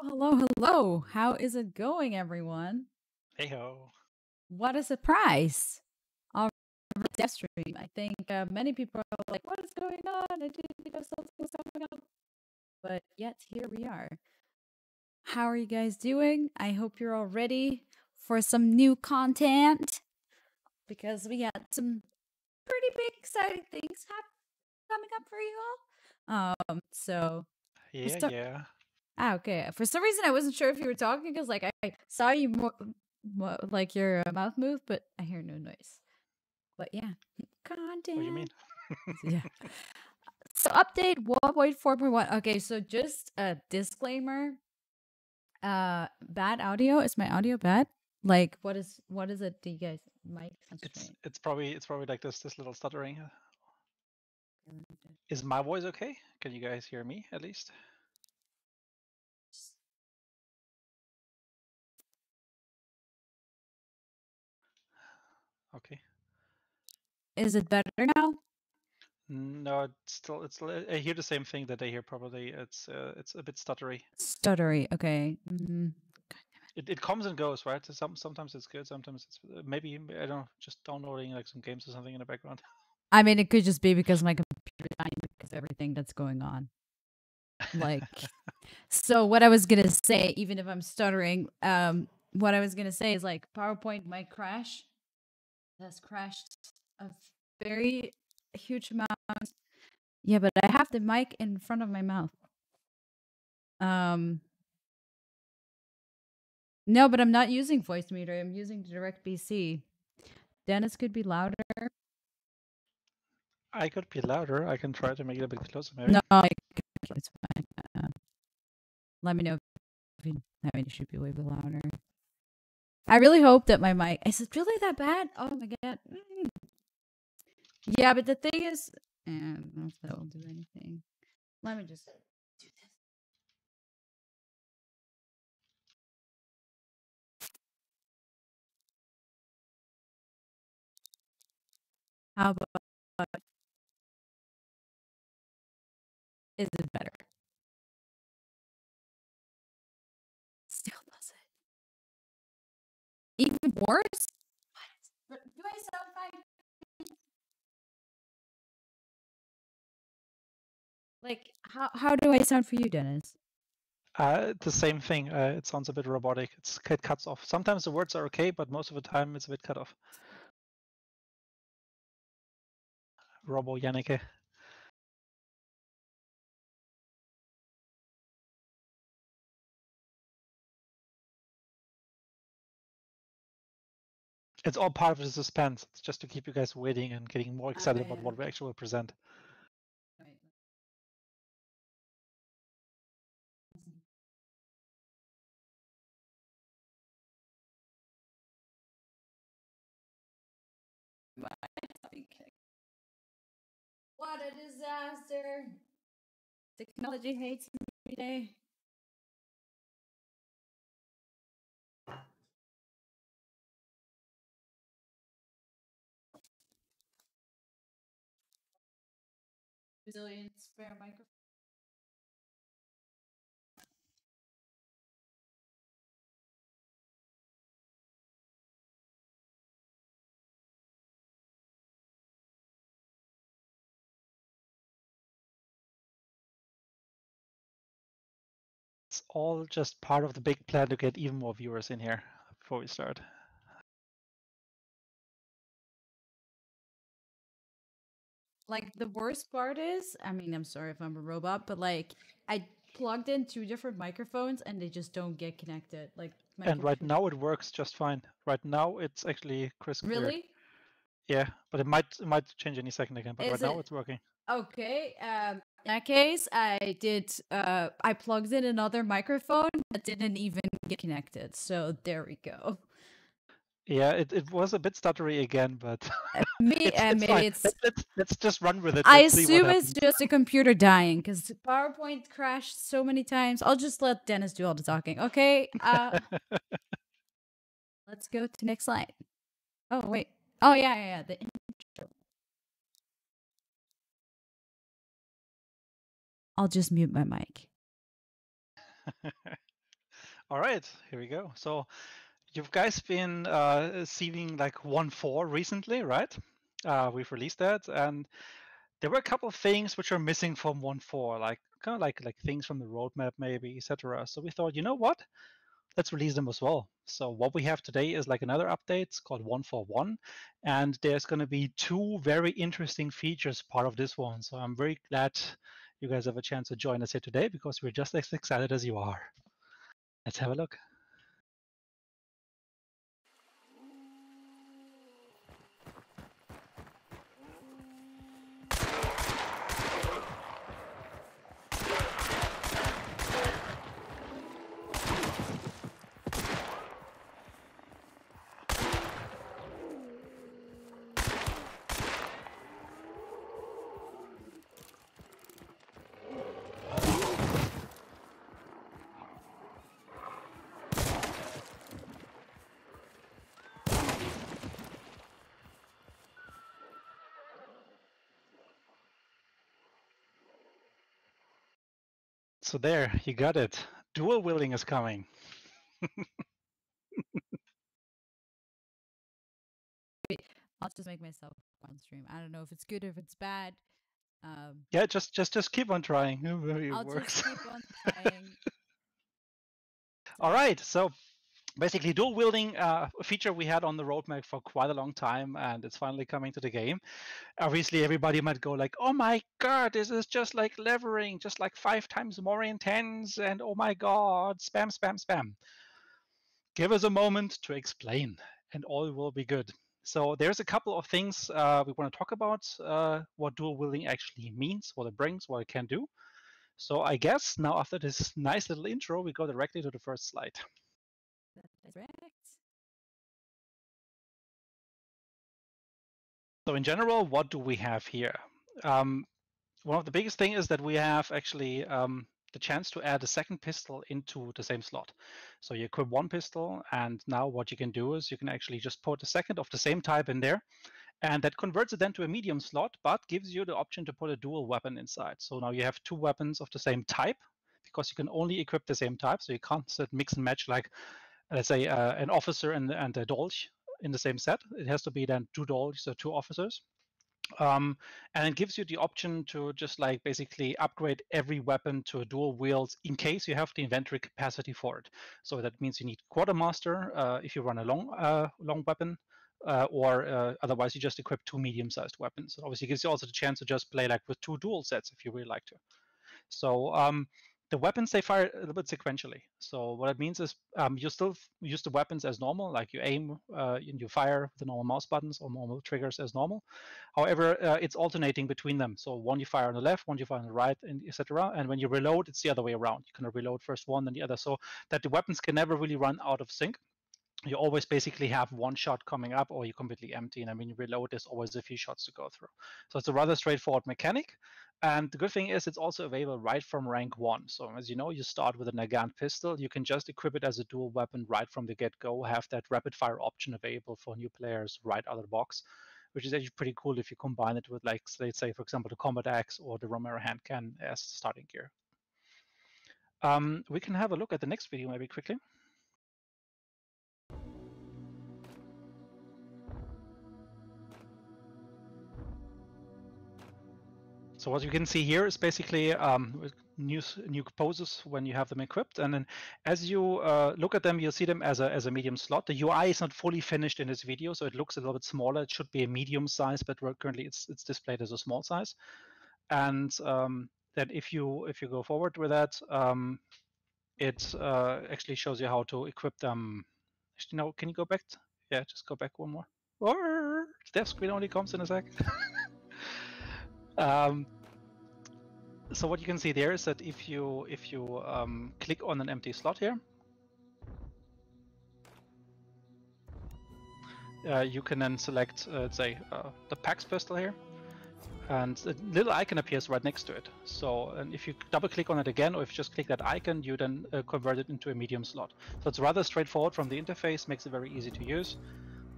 Hello, hello. How is it going, everyone? Hey ho. What a surprise! Our dev stream. I think many people are like, "What is going on? I didn't know something was coming up." But yet, here we are. How are you guys doing? I hope you're all ready for some new content because we got some pretty big, exciting things coming up for you all. So we Yeah, start. yeah. Okay. For some reason, I wasn't sure if you were talking because, like, I saw you like your mouth move, but I hear no noise. But yeah, What do you mean? content. Yeah. So update 1.4.1. Okay, so just a disclaimer. Bad audio. Is my audio bad? Like, what is it? Do you guys mic It's constraint? it's probably it's probably like this little stuttering. Is my voice okay? Can you guys hear me at least? Okay. Is it better now? No, I hear the same thing that I hear probably. It's a bit stuttery. Stuttery. Okay. It comes and goes, right? Sometimes it's good, sometimes it's maybe I don't know, just downloading like some games or something in the background. I mean, it could just be because my computer dying because of everything that's going on. Like, so what I was gonna say, even if I'm stuttering, what I was gonna say is like PowerPoint might crash. It has crashed a very huge amount. Yeah, but I have the mic in front of my mouth. No, but I'm not using Voicemeeter. I'm using Direct BC. Dennis could be louder. I could be louder. I can try to make it a bit closer, maybe. No, it's fine. Let me know if you. I mean, it should be way bit louder. I really hope that my mic. Is it really that bad? Oh my god. Yeah, but the thing is, I don't know if that will do anything. Let me just do this. How about? Is it better? Still does it. Even worse? What? Do I sound fine? Like, how do I sound for you, Dennis? The same thing. It sounds a bit robotic. It cuts off. Sometimes the words are okay, but most of the time it's a bit cut off. Robo Yannicke. It's all part of the suspense. It's just to keep you guys waiting and getting more excited about what we actually will present. What a disaster! Technology hates me today. Brazilian spare microphone. It's all just part of the big plan to get even more viewers in here before we start. Like the worst part is, I mean, I'm sorry if I'm a robot, but like I plugged in two different microphones and they just don't get connected. Like my And right computer. now it works just fine. Right now it's actually crystal clear. Really? Yeah, but it might change any second again. But Is right now it it's working. okay? In that case, I plugged in another microphone that didn't even get connected. So there we go. Yeah, it was a bit stuttery again, but it's Maybe fine. it's. Let's just run with it. I Let's see what assume it's happens. just a computer dying because PowerPoint crashed so many times. I'll just let Dennis do all the talking. Okay. Let's go to next slide. Oh wait. Oh yeah. The intro. I'll just mute my mic. All right, here we go. So you guys been seeing like 1.4 recently, right? We've released that, and there were a couple of things which are missing from 1.4, like kind of like things from the roadmap, maybe, etc. So we thought, you know what? Let's release them as well. So what we have today is like another update. It's called 1.4.1, and there's going to be 2 very interesting features part of this one. So I'm very glad you guys have a chance to join us here today because we're just as excited as you are. Let's have a look. So there, you got it. Dual wielding is coming. I'll just make myself on stream. I don't know if it's good or if it's bad. Yeah, just keep on trying. It I'll works. just keep on trying. All right, so basically dual wielding, a feature we had on the roadmap for quite a long time, and it's finally coming to the game. Obviously, everybody might go like, "Oh my god, this is just like levering, just like 5 times more intense," and "Oh my god, spam, spam, spam." Give us a moment to explain, and all will be good. So there's a couple of things we want to talk about, what dual wielding actually means, what it brings, what it can do. So I guess now after this nice little intro, we go directly to the first slide. That's correct. So in general, what do we have here? One of the biggest things is that we have actually the chance to add a second pistol into the same slot. So you equip one pistol, and now what you can do is you can actually just put a second of the same type in there, and that converts it then to a medium slot, but gives you the option to put a dual weapon inside. So now you have 2 weapons of the same type, because you can only equip the same type, so you can't mix and match like, let's say, an officer and a dolch in the same set. It has to be then 2 dolches or 2 officers. And it gives you the option to just like basically upgrade every weapon to a dual wield in case you have the inventory capacity for it. So that means you need quartermaster if you run a long weapon, or otherwise you just equip 2 medium-sized weapons. It obviously gives you also the chance to just play like with 2 dual sets if you really like to. So the weapons, they fire a little bit sequentially. So what it means is you still use the weapons as normal, like you aim and you fire with the normal mouse buttons or normal triggers as normal. However, it's alternating between them. So one you fire on the left, one you fire on the right, and etc. And when you reload, it's the other way around. You can reload first one, then the other, so that the weapons can never really run out of sync. You always basically have one shot coming up, or you're completely empty. And when you reload, there's always a few shots to go through. So it's a rather straightforward mechanic. And the good thing is it's also available right from rank 1. So as you know, you start with a Nagant pistol. You can just equip it as a dual weapon right from the get-go, have that rapid fire option available for new players right out of the box, which is actually pretty cool if you combine it with, like, let's say, for example, the Combat Axe or the Romero hand cannon as starting gear. We can have a look at the next video maybe quickly. So what you can see here is basically new poses when you have them equipped, and then as you look at them, you'll see them as a medium slot. The UI is not fully finished in this video, so it looks a little bit smaller. It should be a medium size, but currently it's displayed as a small size. And then if you go forward with that, it actually shows you how to equip them. Actually, no, can you go back? Yeah, just go back one more. Or dev screen only comes in a sec. So what you can see there is that if you click on an empty slot here, you can then select, say, the PAX pistol here, and a little icon appears right next to it. So, and if you double click on it again, or if you just click that icon, you then convert it into a medium slot. So it's rather straightforward from the interface, makes it very easy to use,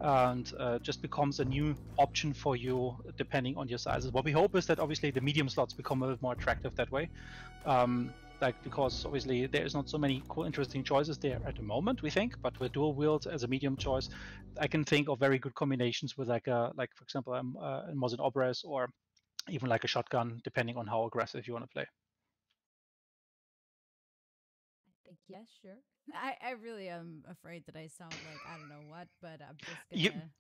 and just becomes a new option for you depending on your sizes. What we hope is that obviously the medium slots become a little more attractive that way. like because obviously there's not so many cool, interesting choices there at the moment, we think. But with dual wield as a medium choice, I can think of very good combinations with like for example, a Mosin Obres or even like a shotgun, depending on how aggressive you want to play. I think yes, sure. I really am afraid that I sound like I don't know what, but I'm just gonna.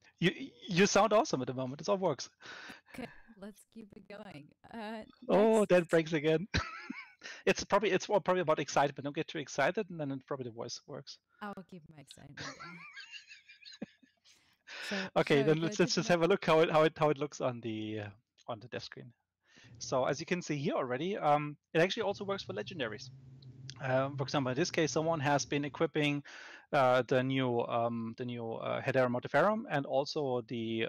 You sound awesome at the moment. It all works. Okay, let's keep it going. Oh, that Next. breaks again. It's probably about excitement. Don't get too excited, and then probably the voice works. I'll keep my excitement down. So Okay, then go let's to just have a look how it looks on the dev screen. So as you can see here already, it actually also works for legendaries. For example, in this case, someone has been equipping the new Hedera Mortiferum and also the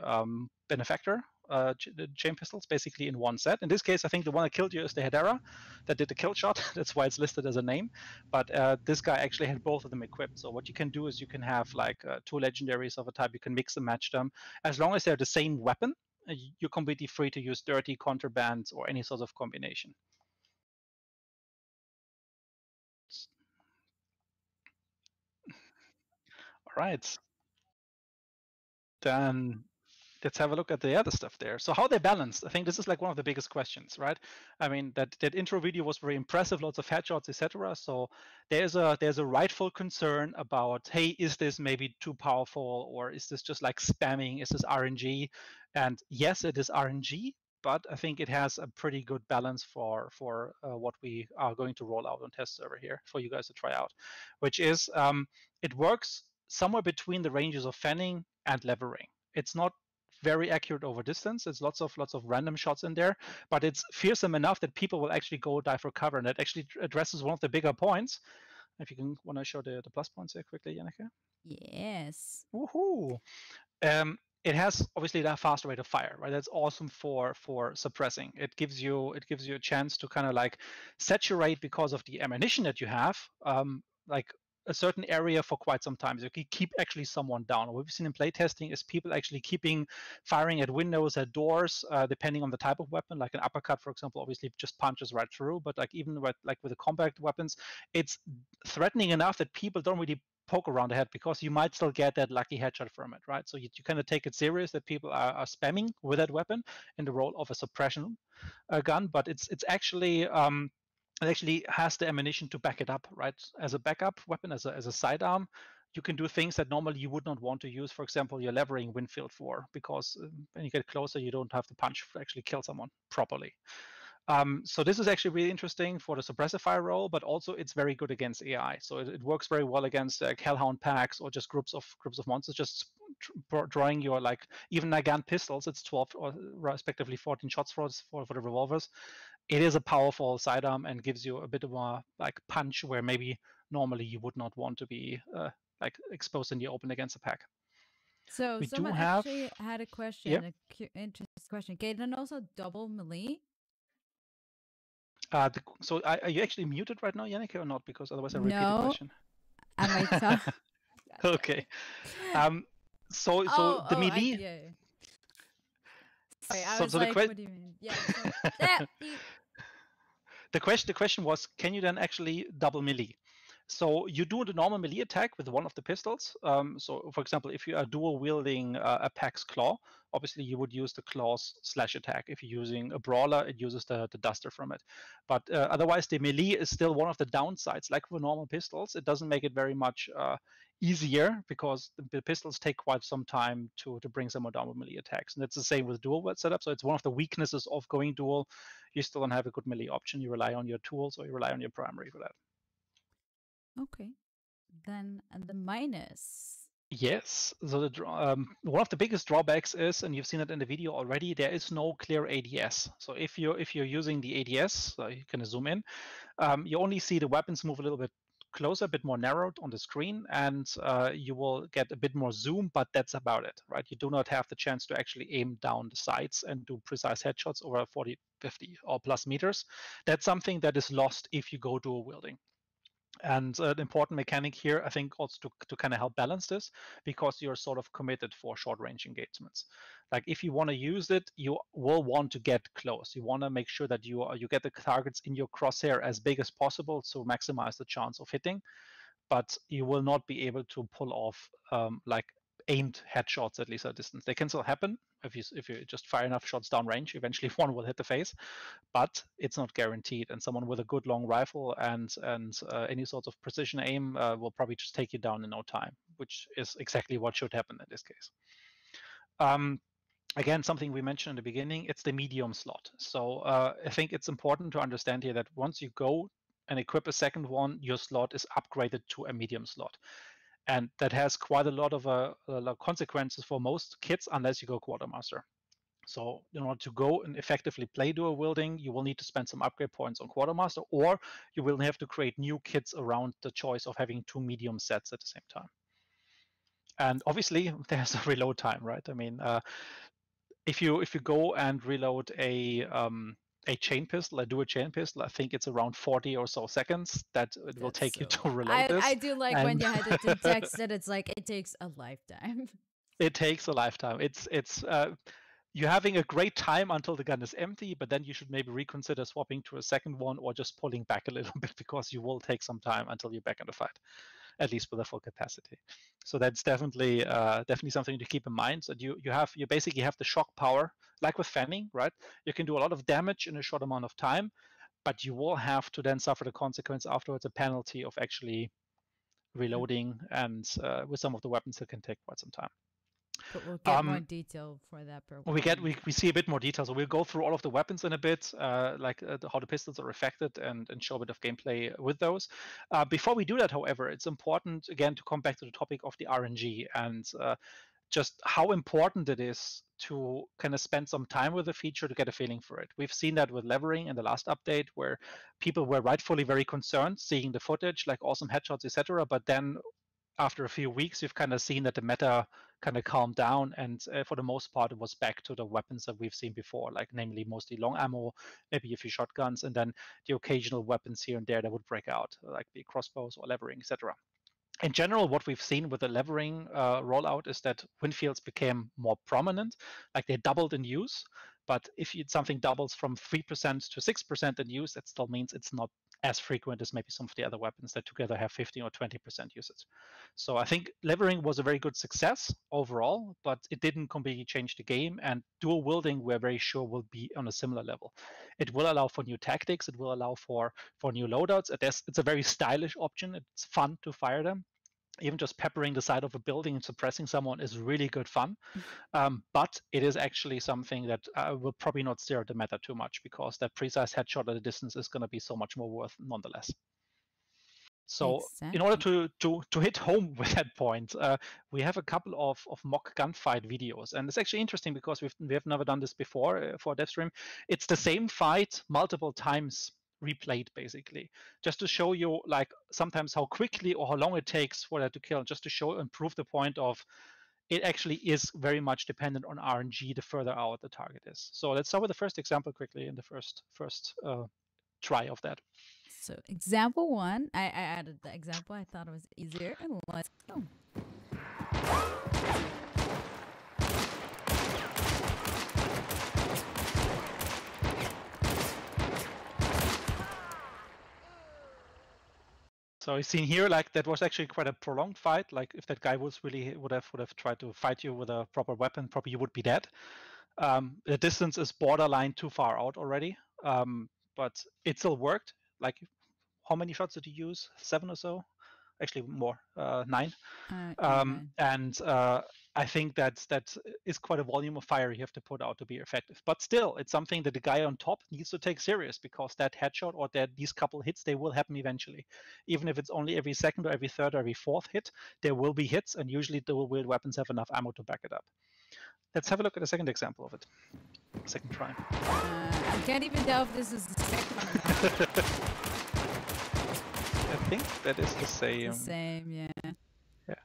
Benefactor the chain pistols basically in one set. In this case, I think the one that killed you is the Hedera that did the kill shot. That's why it's listed as a name. But this guy actually had both of them equipped. So what you can do is you can have like two legendaries of a type. You can mix and match them as long as they're the same weapon. You're completely free to use dirty, contrabands, or any sort of combination. All right. Then let's have a look at the other stuff there. So how they balanced, I think this is like one of the biggest questions, right? I mean, that intro video was very impressive, lots of headshots, etc. So there's a rightful concern about, hey, is this maybe too powerful, or is this just like spamming? Is this RNG? And yes, it is RNG, but I think it has a pretty good balance for what we are going to roll out on test server here for you guys to try out, which is it works somewhere between the ranges of fanning and levering. It's not very accurate over distance. It's lots of random shots in there, but it's fearsome enough that people will actually go dive for cover, and that actually addresses one of the bigger points. If you want to show the plus points here quickly, Janneke. Yes. Woohoo! It has obviously that fast rate of fire, right? That's awesome for suppressing. It gives you a chance to kind of like saturate because of the ammunition that you have, like a certain area for quite some time. So you can keep actually someone down. What we've seen in playtesting is people actually firing at windows, at doors, depending on the type of weapon. Like an uppercut, for example, obviously just punches right through. But like even with the compact weapons, it's threatening enough that people don't really poke around the head because you might still get that lucky headshot from it, right? So you kind of take it serious that people are spamming with that weapon in the role of a suppression gun, but it's actually it actually has the ammunition to back it up, right? As a backup weapon, as a sidearm, you can do things that normally you would not want to use. For example, you're levering Winfield 4 because when you get closer, you don't have to punch to actually kill someone properly. So this is actually really interesting for the suppressive fire role, but also it's very good against AI. So it works very well against Hellhound packs or just groups of monsters. Just drawing your like even Nagant pistols. It's 12 or respectively 14 shots for the revolvers. It is a powerful sidearm and gives you a bit of a like punch where maybe normally you would not want to be like exposed in the open against a pack. So someone actually had a question, an interesting question. Can also double melee? So are you actually muted right now, Janneke, or not? Because otherwise I repeat the question. I might talk. Okay. So the melee. Sorry, I was like, what do you mean? Yeah. The question was, can you then actually double melee? So you do the normal melee attack with one of the pistols. So for example, if you are dual wielding a PAX Claw, obviously you would use the Claw's slash attack. If you're using a Brawler, it uses the Duster from it. But otherwise, the melee is still one of the downsides. Like with normal pistols, it doesn't make it very much easier because the pistols take quite some time to bring someone down with melee attacks. And it's the same with dual wield setup. So it's one of the weaknesses of going dual. You still don't have a good melee option. You rely on your tools or you rely on your primary for that. Okay. Then the minus. Yes. So one of the biggest drawbacks is, and you've seen it in the video already, there is no clear ADS. So if you're using the ADS, so you can zoom in, you only see the weapons move a little bit closer, a bit more narrowed on the screen, and you will get a bit more zoom, but that's about it, right? You do not have the chance to actually aim down the sights and do precise headshots over 40, 50 or plus meters. That's something that is lost if you go dual wielding. And an important mechanic here, I think, also to kind of help balance this, because you're sort of committed for short-range engagements. Like if you want to use it, you will want to get close. You want to make sure that you get the targets in your crosshair as big as possible to maximize the chance of hitting. But you will not be able to pull off like aimed headshots at least at a distance. They can still happen if you just fire enough shots downrange. Eventually, one will hit the face, but it's not guaranteed. And someone with a good long rifle and any sort of precision aim will probably just take you down in no time, which is exactly what should happen in this case. Again, something we mentioned in the beginning, it's the medium slot. So I think it's important to understand here that once you go and equip a second one, your slot is upgraded to a medium slot. And that has quite a lot of consequences for most kits unless you go Quartermaster. So in order to go and effectively play dual wielding, you will need to spend some upgrade points on Quartermaster, or you will have to create new kits around the choice of having two medium sets at the same time. And obviously, there's a reload time, right? I mean, if you go and reload a chain pistol, a dual chain pistol, I think it's around 40 or so seconds that it will take you to reload this. I do like when you had to text that it's like it takes a lifetime. It takes a lifetime. It's you're having a great time until the gun is empty, but then you should maybe reconsider swapping to a second one or just pulling back a little bit, because you will take some time until you're back in the fight, at least with a full capacity. So that's definitely something to keep in mind. That you basically have the shock power, like with fanning, right? You can do a lot of damage in a short amount of time, but you will have to then suffer the consequence afterwards, a penalty of actually reloading, and with some of the weapons it can take quite some time. But we'll get more detail for that program. We see a bit more detail, so we'll go through all of the weapons in a bit, how the pistols are affected, and show a bit of gameplay with those. Before we do that, however, it's important again to come back to the topic of the RNG and just how important it is to kind of spend some time with the feature to get a feeling for it. We've seen that with levering in the last update, where people were rightfully very concerned seeing the footage, like awesome headshots, etc. But then after a few weeks, you've kind of seen that the meta kind of calmed down, and for the most part, it was back to the weapons that we've seen before, like namely mostly long ammo, maybe a few shotguns, and then the occasional weapons here and there that would break out, like the crossbows or levering, etc. In general, what we've seen with the levering rollout is that wind fields became more prominent, like they doubled in use. But if something doubles from 3% to 6% in use, that still means it's not as frequent as maybe some of the other weapons that together have 15 or 20% usage. So I think levering was a very good success overall, but it didn't completely change the game. And dual wielding, we're very sure, will be on a similar level. It will allow for new tactics. It will allow for new loadouts. It's a very stylish option. It's fun to fire them. Even just peppering the side of a building and suppressing someone is really good fun. But it is actually something that will probably not steer the meta too much, because that precise headshot at a distance is going to be so much more worth nonetheless. So exactly. In order to hit home with that point, we have a couple of mock gunfight videos. And it's actually interesting because we have never done this before for DevStream. It's the same fight multiple times replayed, basically, just to show you like sometimes how quickly or how long it takes for that to kill, just to show and prove the point of it actually is very much dependent on RNG the further out the target is. So let's start with the first example quickly in the first try of that. So example 1, I added the example. I thought it was easier, and let's go. So you've seen here, like that was actually quite a prolonged fight. Like if that guy would have tried to fight you with a proper weapon, probably you would be dead. The distance is borderline too far out already, but it still worked. Like, how many shots did you use? 7 or so? Actually, more, 9. And I think that is quite a volume of fire you have to put out to be effective. But still, it's something that the guy on top needs to take serious, because that headshot or these couple hits, they will happen eventually. Even if it's only every second or every third or every fourth hit, there will be hits, and usually the dual-wield weapons have enough ammo to back it up. Let's have a look at a second example of it. Second try. I can't even tell if this is the second one. I think that is the same. It's the same, yeah. Yeah.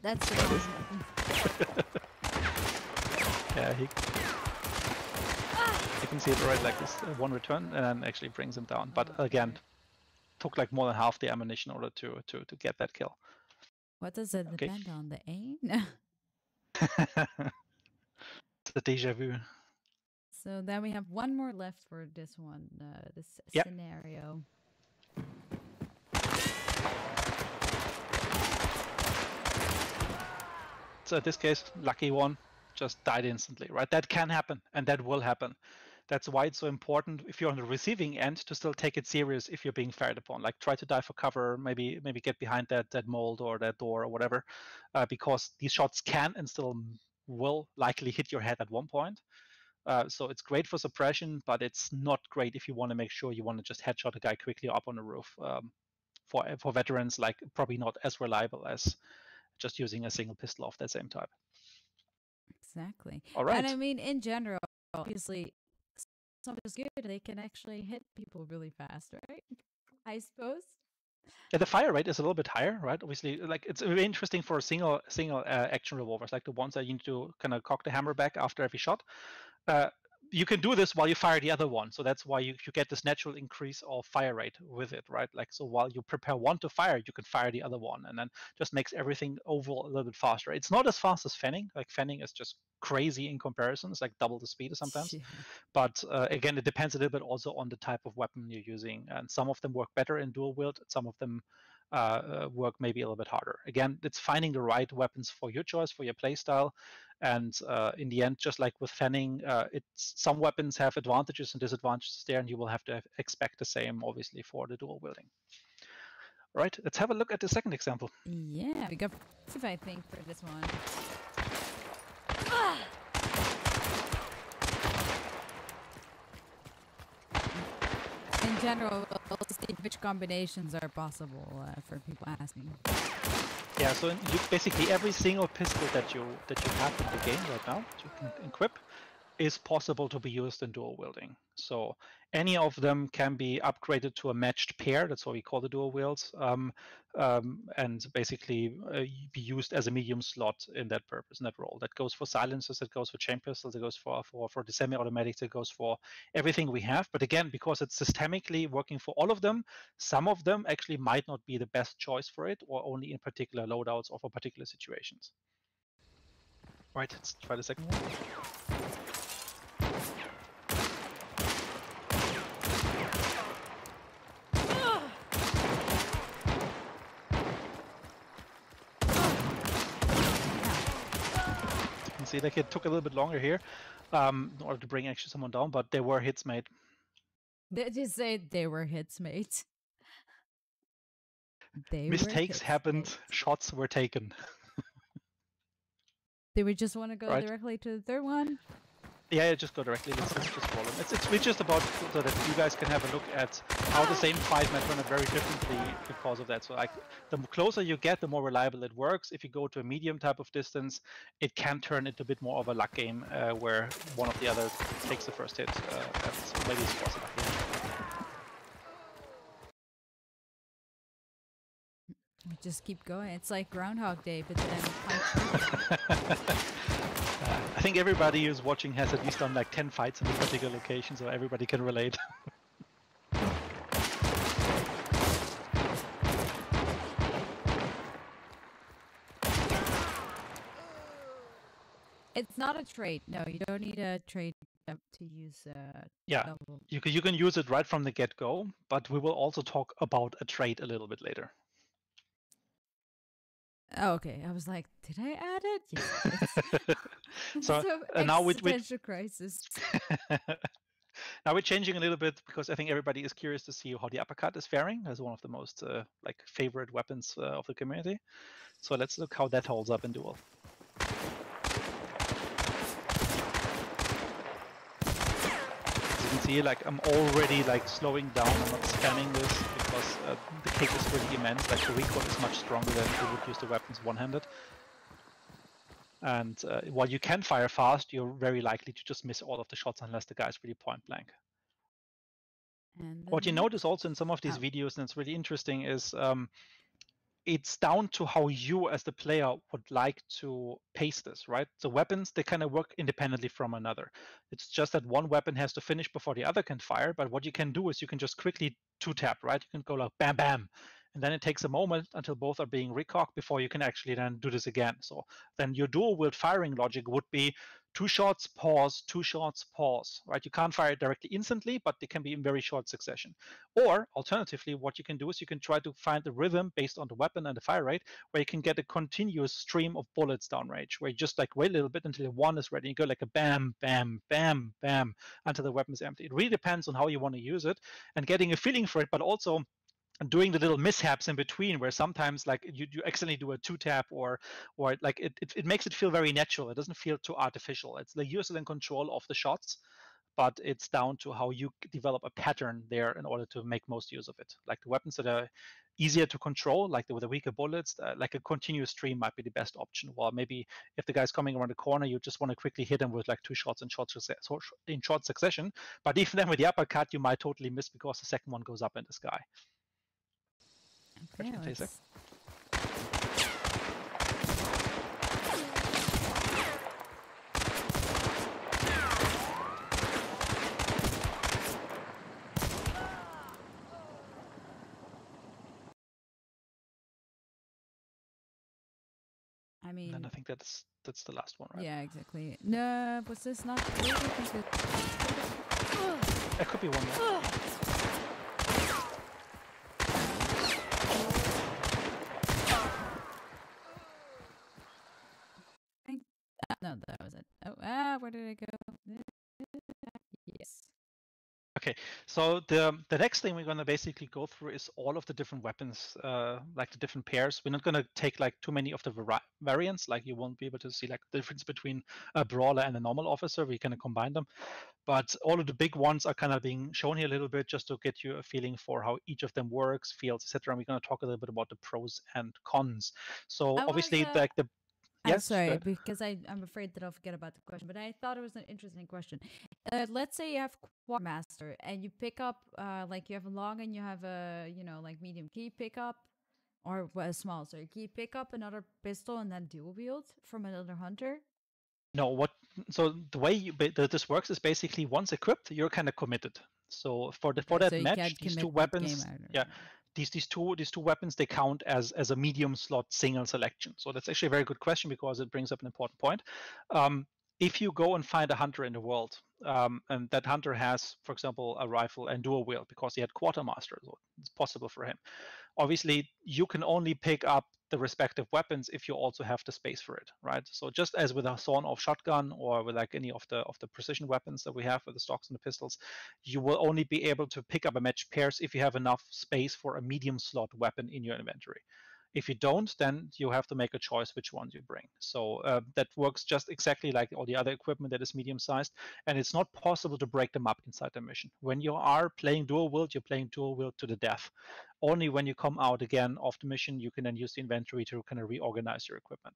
That's the one. Yeah, you can see it right like this. One return and then actually brings him down. But again, took like more than half the ammunition in order to get that kill. What does it depend on? The aim? It's a deja vu. So then we have one more left for this one, this Yep. scenario. So in this case, lucky one just died instantly, right? That can happen, and that will happen. That's why it's so important if you're on the receiving end to still take it serious if you're being fired upon. Like try to dive for cover, maybe get behind that mold or that door or whatever, because these shots can and still will likely hit your head at one point. So it's great for suppression, but it's not great if you want to make sure you want to just headshot a guy quickly up on the roof. For veterans, like probably not as reliable as just using a single pistol of that same type. Exactly. All right. And I mean, in general, obviously, something is good. They can actually hit people really fast, right? I suppose. Yeah, the fire rate is a little bit higher, right? Obviously, like it's very interesting for single action revolvers, like the ones that you need to kind of cock the hammer back after every shot. You can do this while you fire the other one, so that's why you get this natural increase of fire rate with it, right? Like so, while you prepare one to fire, you can fire the other one, and then just makes everything overall a little bit faster. It's not as fast as fanning. Like fanning is just crazy in comparison. It's like double the speed sometimes. Yeah. But again, it depends a little bit also on the type of weapon you're using, and some of them work better in dual wield. Some of them work maybe a little bit harder. Again, it's finding the right weapons for your choice, for your playstyle. And in the end, just like with fanning, some weapons have advantages and disadvantages there, and you will have to expect the same, obviously, for the dual wielding. All right, let's have a look at the second example. Yeah, we got if I think for this one. In general, we'll see which combinations are possible for people asking. Yeah, so basically every single pistol that you have in the game right now that you can equip is possible to be used in dual wielding. So any of them can be upgraded to a matched pair. That's what we call the dual wields, and basically be used as a medium slot in that purpose, in that role. That goes for silencers, that goes for chain pistols, that goes for the semi-automatics, that goes for everything we have. But again, because it's systemically working for all of them, some of them actually might not be the best choice for it, or only in particular loadouts or for particular situations. All right, let's try the second one. See, like it took a little bit longer here in order to bring actually someone down, but there were hits made. Did you say they were hits made? Mistakes happened, shots were taken. Do we just want to go directly to the third one? Yeah, just go directly. Let's just roll them. It's just about so that you guys can have a look at how the same fight might turn out very differently because of that. So like the closer you get, the more reliable it works. If you go to a medium type of distance, it can turn into a bit more of a luck game where one of the other takes the first hit. Maybe it's also lucky. We just keep going. It's like Groundhog Day, but then I think everybody who's watching has at least done like 10 fights in a particular location, so everybody can relate. It's not a trait. No, you don't need a trait to use. Yeah, double. You can use it right from the get-go, but we will also talk about a trait a little bit later. Oh, okay. I was like, did I add it? Yes. So now existential crisis. Now we're changing a little bit because I think everybody is curious to see how the uppercut is faring as one of the most like favorite weapons of the community. So let's look how that holds up in duel. As you can see, like I'm already like slowing down. I'm not spamming this because the kick is really immense. Like the recoil is much stronger than if you would use the weapons one-handed. And while you can fire fast, you're very likely to just miss all of the shots unless the guy's really point blank. And what you notice also in some of these videos, and it's really interesting, is it's down to how you as the player would like to pace this, right? So weapons, they kind of work independently from another. It's just that one weapon has to finish before the other can fire, but what you can do is you can just quickly two-tap, right? You can go like bam, bam, and then it takes a moment until both are being recocked before you can actually then do this again. So then your dual wield firing logic would be 2 shots, pause, 2 shots, pause, right? You can't fire it directly instantly, but they can be in very short succession. Or alternatively, what you can do is you can try to find the rhythm based on the weapon and the fire rate, where you can get a continuous stream of bullets downrange, where you just like wait a little bit until the one is ready. You go like a bam, bam, bam, bam, until the weapon is empty. It really depends on how you want to use it and getting a feeling for it, but also doing the little mishaps in between where sometimes like you accidentally do a two-tap or like it makes it feel very natural. It doesn't feel too artificial. It's like you're still in control of the shots, but it's down to how you develop a pattern there in order to make most use of it. Like the weapons that are easier to control, like with the weaker bullets, like a continuous stream might be the best option. While maybe if the guy's coming around the corner, you just want to quickly hit him with like 2 shots in short succession. But even then with the uppercut, you might totally miss because the second one goes up in the sky. Okay, let's... I mean, and I think that's the last one, right? Yeah, exactly. No, was this not? There could be one more. No, that was it. Oh, where did it go? Yes. Okay, so the next thing we're going to basically go through is all of the different weapons, like the different pairs. We're not going to take like too many of the variants, like you won't be able to see like the difference between a brawler and a normal officer. We're going to combine them, but all of the big ones are kind of being shown here a little bit just to get you a feeling for how each of them works, feels, etc. And we're going to talk a little bit about the pros and cons. So obviously, like the I'm sorry, because I'm afraid that I'll forget about the question, but I thought it was an interesting question. Let's say you have Quartermaster and you pick up, like you have a long and you have a, like medium key pick up, or small. So you pick up another pistol and then dual wield from another hunter? No, so the way this works is basically once equipped, you're kind of committed. So for that match, these two weapons, these two weapons, they count as a medium slot single selection. So that's actually a very good question because it brings up an important point. If you go and find a hunter in the world, and that hunter has, for example, a rifle and dual wield because he had Quartermaster, so it's possible for him. Obviously, you can only pick up the respective weapons if you also have the space for it, right? So just as with a sawn-off shotgun or with like any of the precision weapons that we have with the stocks and the pistols, you will only be able to pick up a match pairs if you have enough space for a medium slot weapon in your inventory. If you don't, then you have to make a choice which ones you bring. So that works just exactly like all the other equipment that is medium-sized, and it's not possible to break them up inside the mission. When you are playing dual wield, you're playing dual wield to the death. Only when you come out again of the mission, you can then use the inventory to kind of reorganize your equipment.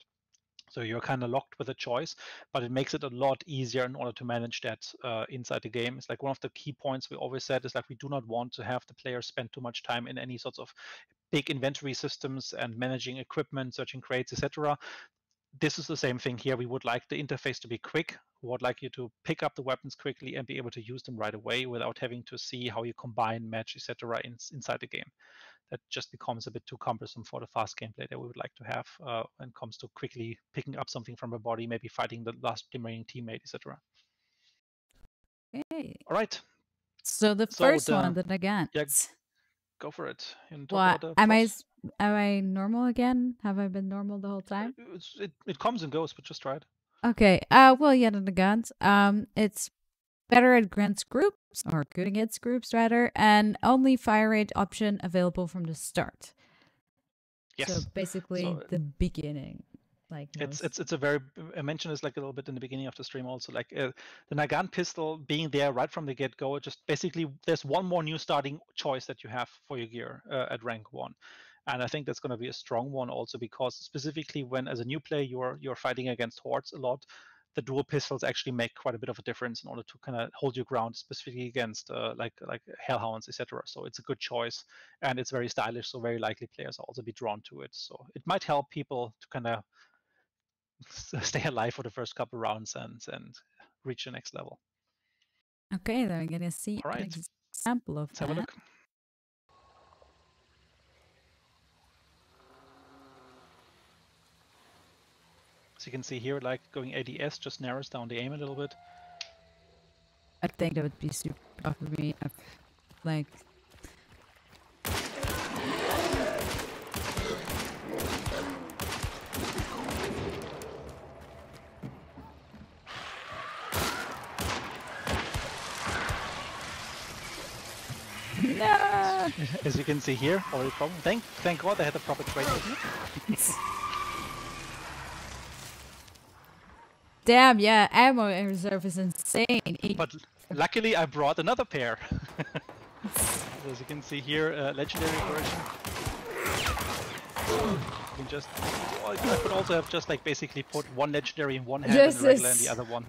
So you're kind of locked with a choice, but it makes it a lot easier in order to manage that inside the game. It's like one of the key points we always said is like we do not want to have the players spend too much time in any sorts of big inventory systems and managing equipment, searching crates, etc. This is the same thing here. We would like the interface to be quick. We would like you to pick up the weapons quickly and be able to use them right away without having to see how you combine, match, etc. inside the game. That just becomes a bit too cumbersome for the fast gameplay that we would like to have when it comes to quickly picking up something from a body, maybe fighting the last remaining teammate, etc. Okay. All right. So the first one, the Nagant. Yeah, go for it. Am I normal again? Have I been normal the whole time? It comes and goes, but just try it. Okay. Well, yeah, the Nagant. It's better against groups, or good against groups rather, and only fire rate option available from the start. Yes. So basically the beginning. Like it's a very, I mentioned this like a little bit in the beginning of the stream also, like the Nagant pistol being there right from the get-go, just basically there's one more new starting choice that you have for your gear at rank 1. And I think that's going to be a strong one also because specifically when as a new player you're fighting against hordes a lot, the dual pistols actually make quite a bit of a difference in order to kind of hold your ground, specifically against like hellhounds, etc. So it's a good choice, and it's very stylish. So very likely players will also be drawn to it. So it might help people to kind of stay alive for the first couple rounds and reach the next level. Okay, then I'm gonna see All an right, example of let's have a look. So you can see here, like going ADS just narrows down the aim a little bit. I think that would be super tough for me. Like, no! As you can see here, already problem. Thank God they had the proper training. Damn, yeah, ammo in reserve is insane. But luckily I brought another pair. As you can see here, legendary version. You can just, I could also have just like basically put one legendary in one hand and regular in the other one.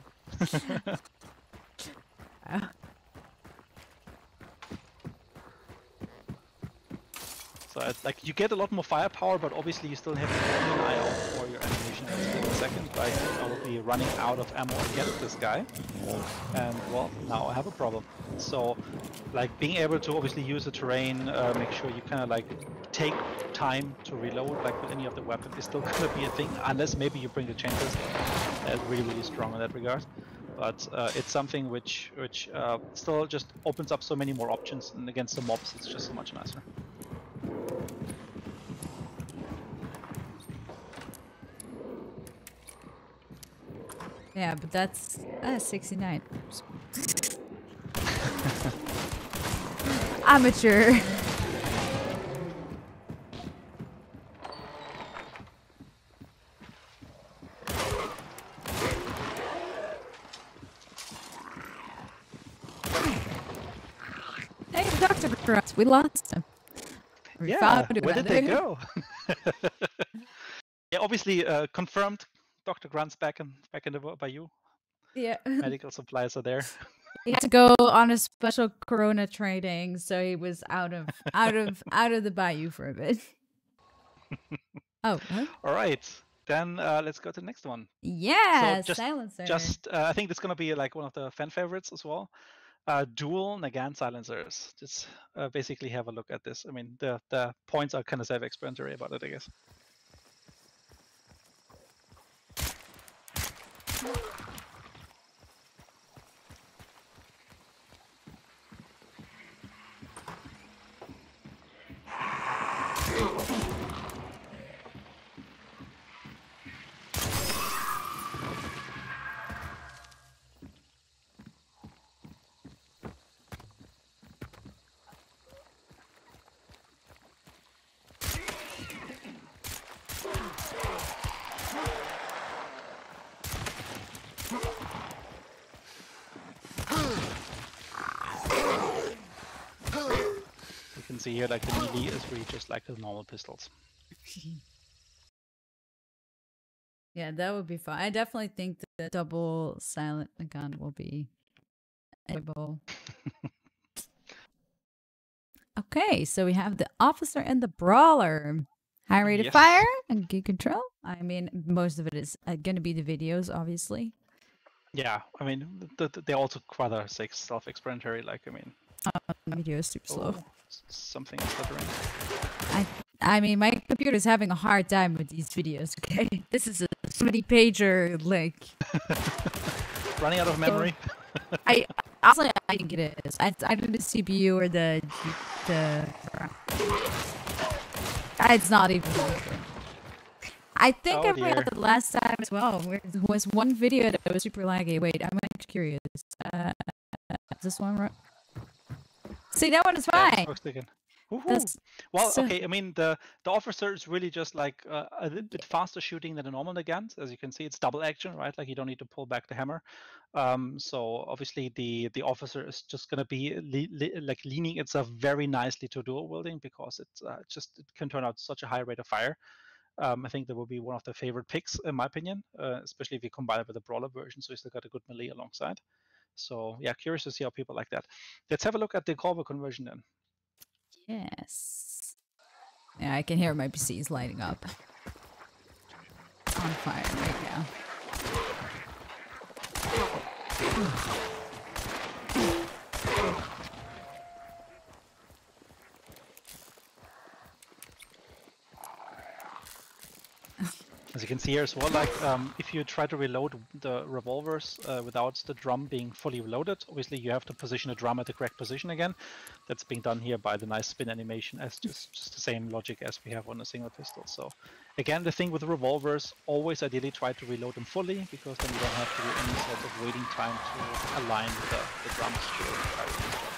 So it's like you get a lot more firepower, but obviously you still have to keep an eye out for your animation every single second. Like I will be running out of ammo against this guy, and well, now I have a problem. So, like being able to obviously use the terrain, make sure you kind of like take time to reload, like with any of the weapon, is still gonna be a thing, unless maybe you bring the chain pistol. That's really strong in that regard. But it's something which still just opens up so many more options, and against the mobs, it's just so much nicer. Yeah, but that's 69. Amateur. Hey, Dr. Cross, we lost him. Yeah, where did they go? Yeah, obviously confirmed. Dr. Grunt's back in the Bayou. Yeah. Medical supplies are there. He had to go on a special Corona training, so he was out of the Bayou for a bit. Oh. Huh? All right, then let's go to the next one. Yeah, so silencer. I think it's gonna be like one of the fan favorites as well. Dual Nagant silencers. Just basically have a look at this. I mean, the points are kind of self-explanatory about it, I guess. You can see here, like the melee is really just like the normal pistols. Yeah, that would be fun. I definitely think the double silent gun will be able. Okay, so we have the officer and the brawler. High rate of fire and good control. I mean, most of it is going to be the videos, obviously. Yeah, I mean, they're also rather self-explanatory. Like, I mean, video is super slow. Something is stuttering. I mean, my computer's having a hard time with these videos. Okay, this is a 70-pager like running out of memory. I honestly I think it is. I don't know the CPU or the it's not even working. I think I played the last time as well. There was one video that was super laggy. Wait, I'm actually curious. Is this one right? See, that one is fine. Well, okay. I mean, the officer is really just like a little bit faster shooting than a normal Nagant. As you can see, it's double action, right? Like you don't need to pull back the hammer. So obviously the officer is just going to be like leaning itself very nicely to dual wielding because it can turn out such a high rate of fire. I think that will be one of the favorite picks, in my opinion, especially if you combine it with the brawler version, so you still got a good melee alongside. So yeah, curious to see how people like that. Let's have a look at the Corvo conversion then. Yes. Yeah, I can hear my PCs lighting up. On fire right now. As you can see here as well, like if you try to reload the revolvers without the drum being fully reloaded, obviously you have to position the drum at the correct position again. That's being done here by the nice spin animation, as just the same logic as we have on a single pistol. So again, the thing with the revolvers, always ideally try to reload them fully, because then you don't have to do any sort of waiting time to align the drums to the firing.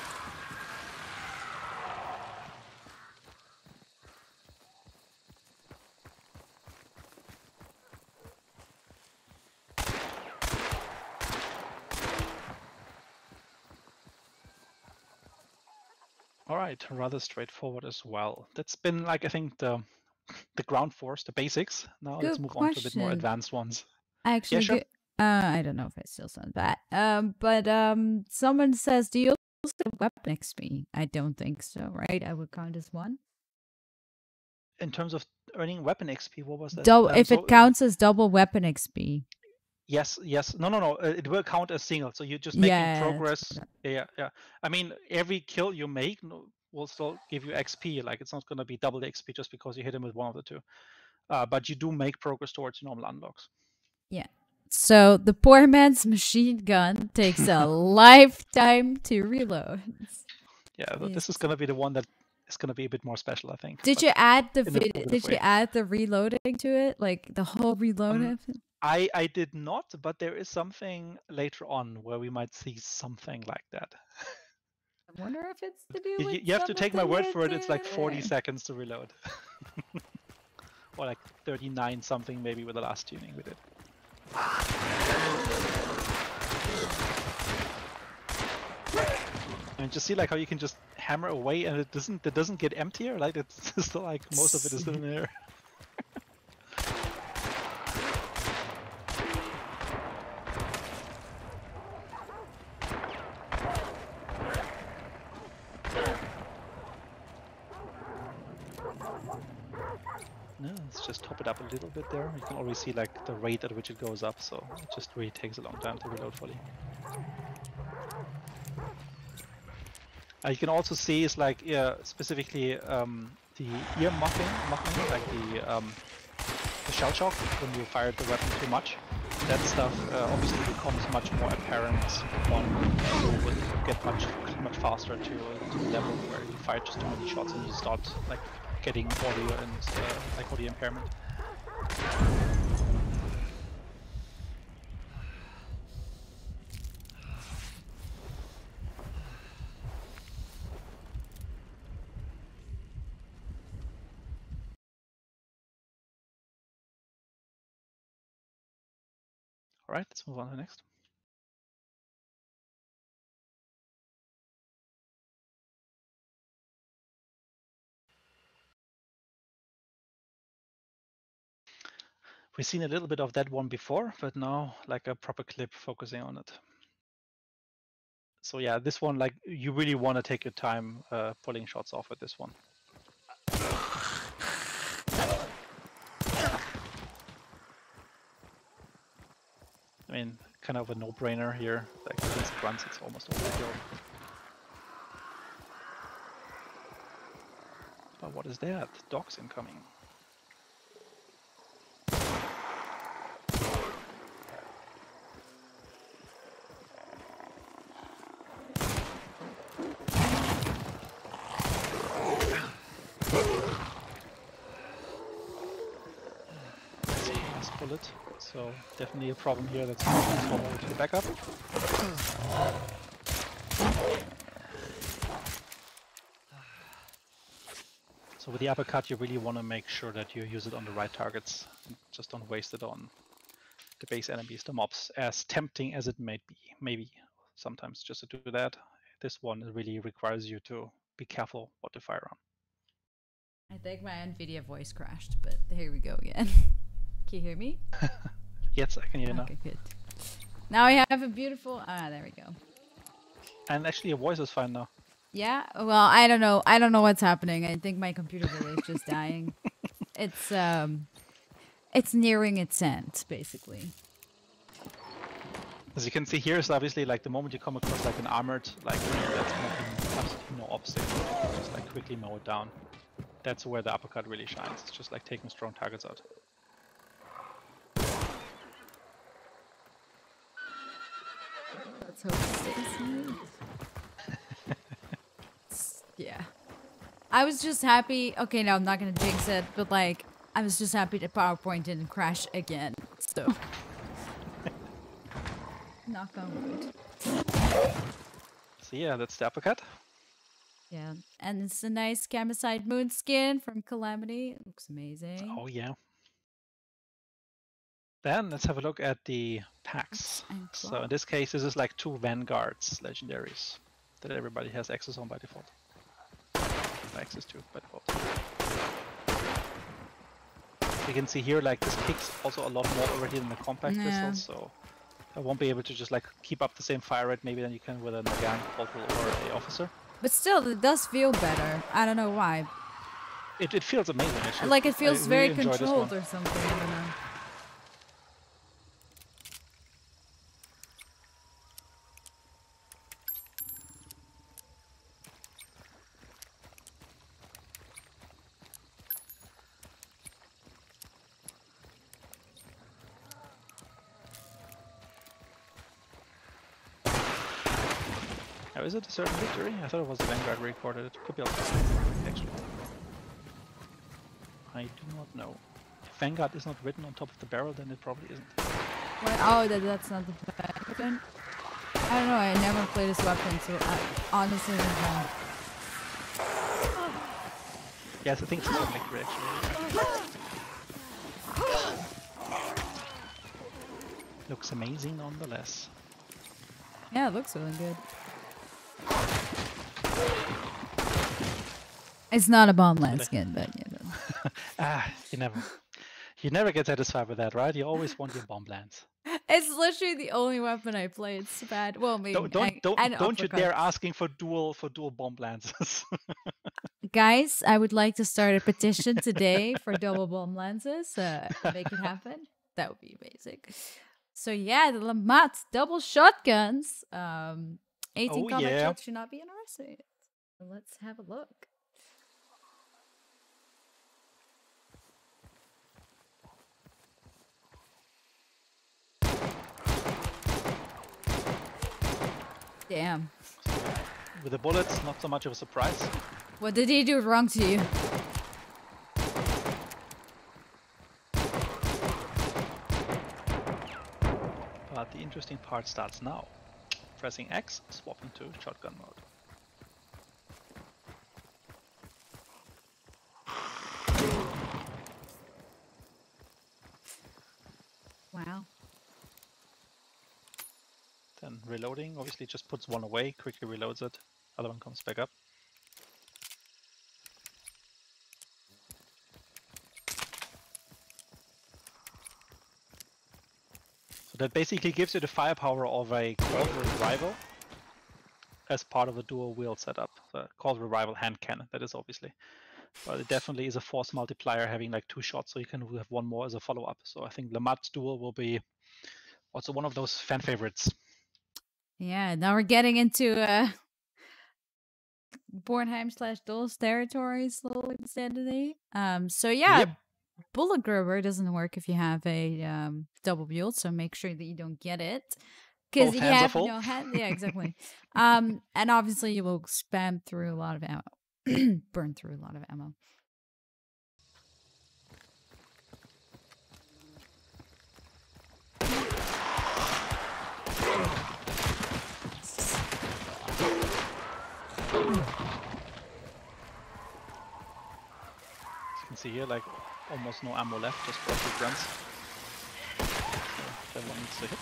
All right, rather straightforward as well. That's been like, I think, the ground force, the basics. Now let's move on to a bit more advanced ones. Actually, yeah, sure. I don't know if it still sounds bad. But someone says, do you also get weapon XP? I don't think so, right? I would count as one. In terms of earning weapon XP, what was that? Double, if it counts as double weapon XP. Yes. No. It will count as single. So you're just making progress. Yeah. I mean, every kill you make will still give you XP. Like, it's not going to be double the XP just because you hit him with one of the two. But you do make progress towards normal unlocks. Yeah. So the poor man's machine gun takes a lifetime to reload. Yeah, but this is going to be the one that is going to be a bit more special, I think. Did you add the you add the reloading to it, like the whole reload? I did not, but there is something later on where we might see something like that. I wonder if it's to do with you have to take my word for it. It's like 40 seconds to reload. Or like 39 something maybe with the last tuning we did. And just see like how you can just hammer away and it doesn't get emptier. Like, it's still like most of it is still in there. No, let's just top it up a little bit there. You can already see like the rate at which it goes up, so it just really takes a long time to reload fully. You can also see is like specifically the ear muffing, like the shell shock when you fired the weapon too much. That stuff obviously becomes much more apparent on you will get much faster to the level where you fire just too many shots and you start like getting audio and like audio impairment. All right, let's move on to the next. We've seen a little bit of that one before, but now like a proper clip focusing on it. So yeah, this one, like, you really want to take your time pulling shots off with this one. I mean, kind of a no-brainer here. Like, against grunts, it's almost overkill. But what is that? Dogs incoming. Bullet, so definitely a problem here. That's over to the backup. So with the uppercut, you really want to make sure that you use it on the right targets. Just don't waste it on the base enemies, the mobs, as tempting as it may be. Maybe sometimes just to do that. This one really requires you to be careful what to fire on. I think my NVIDIA voice crashed, but here we go again. Can you hear me? Yes, I can hear you now. Okay, good. Now we have a beautiful... there we go. And actually, your voice is fine now. Yeah? Well, I don't know. I don't know what's happening. I think my computer is just dying. It's nearing its end, basically. As you can see here, is obviously like the moment you come across like an armored like that's absolutely no obstacle. Just like quickly mow it down. That's where the uppercut really shines. It's just like taking strong targets out. Let's hope it stays smooth. Yeah. I was just happy. Okay, no, I'm not gonna jinx it, but like, I was just happy that PowerPoint didn't crash again. So, knock on wood. So yeah, that's the uppercut. Yeah, and it's a nice Kamacite moon skin from Calamity. It looks amazing. Oh yeah. Then let's have a look at the packs. So in this case, this is like 2 Vanguards legendaries that everybody has access on by default. Access to by default. You can see here, like this kicks also a lot more already than the compact pistol, so I won't be able to just like keep up the same fire rate maybe than you can with a Nagant, Corporal, or a Officer. But still, it does feel better. I don't know why. It feels amazing actually. Like it feels really very controlled or something. I don't know. Now, is it a certain victory? I thought it was the Vanguard recorded. It could be also actually. I do not know. If Vanguard is not written on top of the barrel, then it probably isn't. What? Oh, that's not the weapon. I don't know. I never played this weapon, so I honestly don't know. Yes, I think it's a certain victory actually. Looks amazing nonetheless. Yeah, it looks really good. It's not a Bombland skin, but yeah. You never get satisfied with that, right? You always want your Bomblands. It's literally the only weapon I play. It's bad. Well, maybe don't you dare asking for dual Bomblands. Guys, I would like to start a petition today for double bomb lenses. Make it happen. That would be amazing. So yeah, the Lamat double shotguns. 18 combat shots should not be interesting. So let's have a look. Damn. With the bullets, not so much of a surprise. What did he do wrong to you? But the interesting part starts now. Pressing X, swap into shotgun mode. Wow. Then reloading, obviously just puts one away, quickly reloads it, other one comes back up. So that basically gives you the firepower of a cavalry rifle as part of a dual wield setup. The cavalry rifle hand cannon, that is obviously. But it definitely is a force multiplier, having like 2 shots, so you can have one more as a follow-up. So I think Lamat dual will be also one of those fan favorites. Yeah, now we're getting into Bornheim/Dulce territory slowly but steadily. So yeah, yep. Bullet Grubber doesn't work if you have a double build, so make sure that you don't get it. Because you have no hand. Yeah, exactly. And obviously you will spam through a lot of ammo. Burn through a lot of ammo. As you can see here, like almost no ammo left, just 4 guns. So that one needs to hit.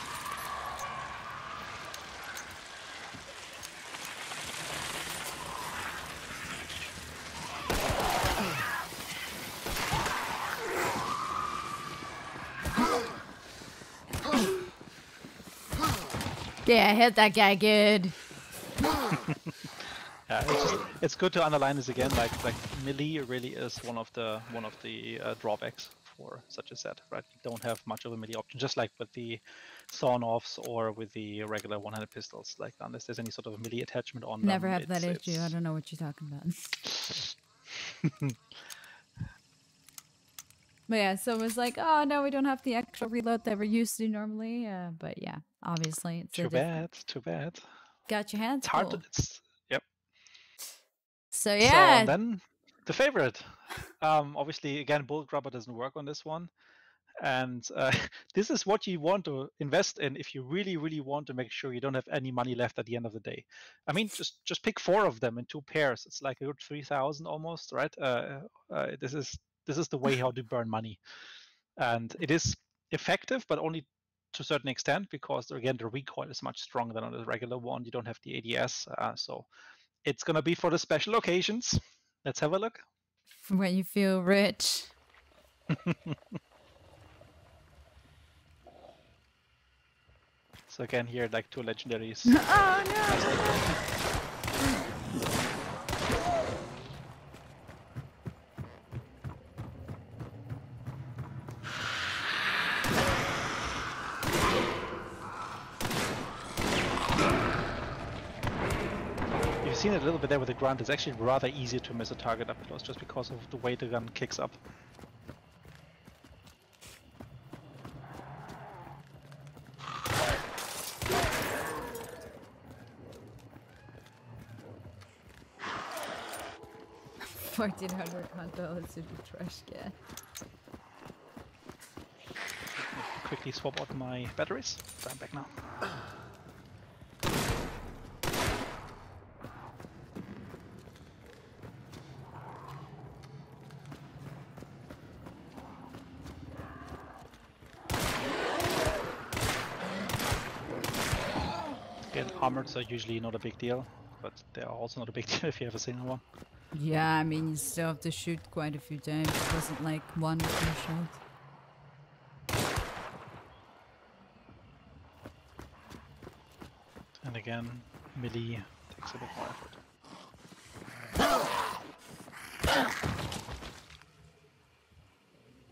Yeah, hit that guy good. Yeah, it's good to underline this again. Like melee really is one of the drawbacks for such a set, right? You don't have much of a melee option, just like with the sawn-offs or with the regular one-handed pistols. Like unless there's any sort of melee attachment on Never them, have that issue. I don't know what you're talking about. But yeah, so it was like, oh no, we don't have the extra reload that we're used to normally. But yeah, obviously it's Too bad. Too bad. Got your hands It's hard full. to. Yep. So So yeah, and then the favorite. Obviously, again, bullet grubber doesn't work on this one. And this is what you want to invest in if you really, really want to make sure you don't have any money left at the end of the day. I mean, just pick 4 of them in 2 pairs. It's like a good 3,000 almost, right? This is the way how to burn money, and it is effective, but only to a certain extent because again the recoil is much stronger than on the regular one. You don't have the ADS, so it's gonna be for the special occasions. Let's have a look. when you feel rich. So again, here like 2 legendaries. Oh no! You've seen it a little bit there with the grunt. It's actually rather easy to miss a target up close just because of the way the gun kicks up. $1,400 to the trash can. Quickly swap out my batteries. So I'm back now. Again, armoreds are usually not a big deal, but they are also not a big deal if you have a single one. Yeah, I mean, you still have to shoot quite a few times. It wasn't like one or two shots. And again, melee takes a bit more effort.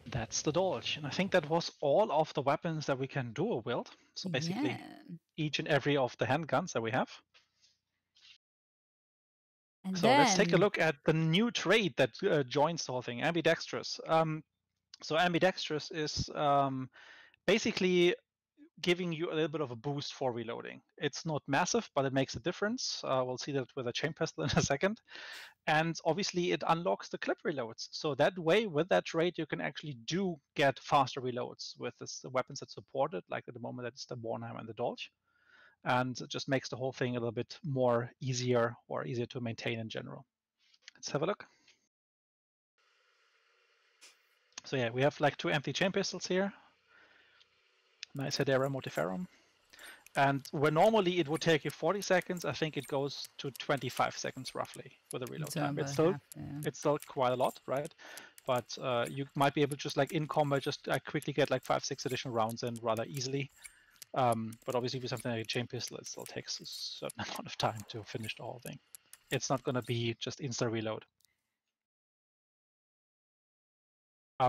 That's the Dolch, and I think that was all of the weapons that we can dual wield. So basically, Yeah. each and every of the handguns that we have. And So then, let's take a look at the new trait that joins the whole thing, ambidextrous. So ambidextrous is basically giving you a little bit of a boost for reloading. It's not massive, but it makes a difference. We'll see that with a chain pistol in a second. And obviously it unlocks the clip reloads. So that way, with that trait, you can actually do get faster reloads with the weapons that support it, like at the moment it's the Bornheim and the Dolch. And it just makes the whole thing a little bit more easier to maintain in general. Let's have a look. So yeah, we have like 2 empty chain pistols here. Nice Hedera Mortiferum. And where normally it would take you 40 seconds, I think it goes to 25 seconds roughly with a reload time. It's still quite a lot, right? But you might be able to just like in combat, just quickly get like 5-6 additional rounds in rather easily. But obviously with something like a chain pistol, it still takes a certain amount of time to finish the whole thing. It's not going to be just insta reload.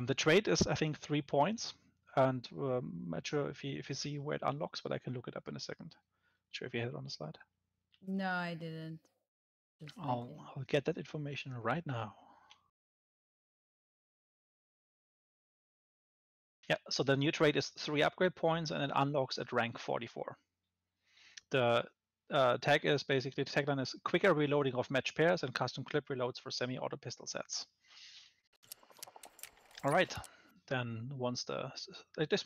The trait is, I think, 3 points. And I'm not sure if you see where it unlocks, but I can look it up in a second. Not sure if you had it on the slide. no, I didn't. I'll get that information right now. Yeah, so the new trait is 3 upgrade points and it unlocks at rank 44. The tag is basically, the tagline is quicker reloading of match pairs and custom clip reloads for semi-auto pistol sets. All right, then once there's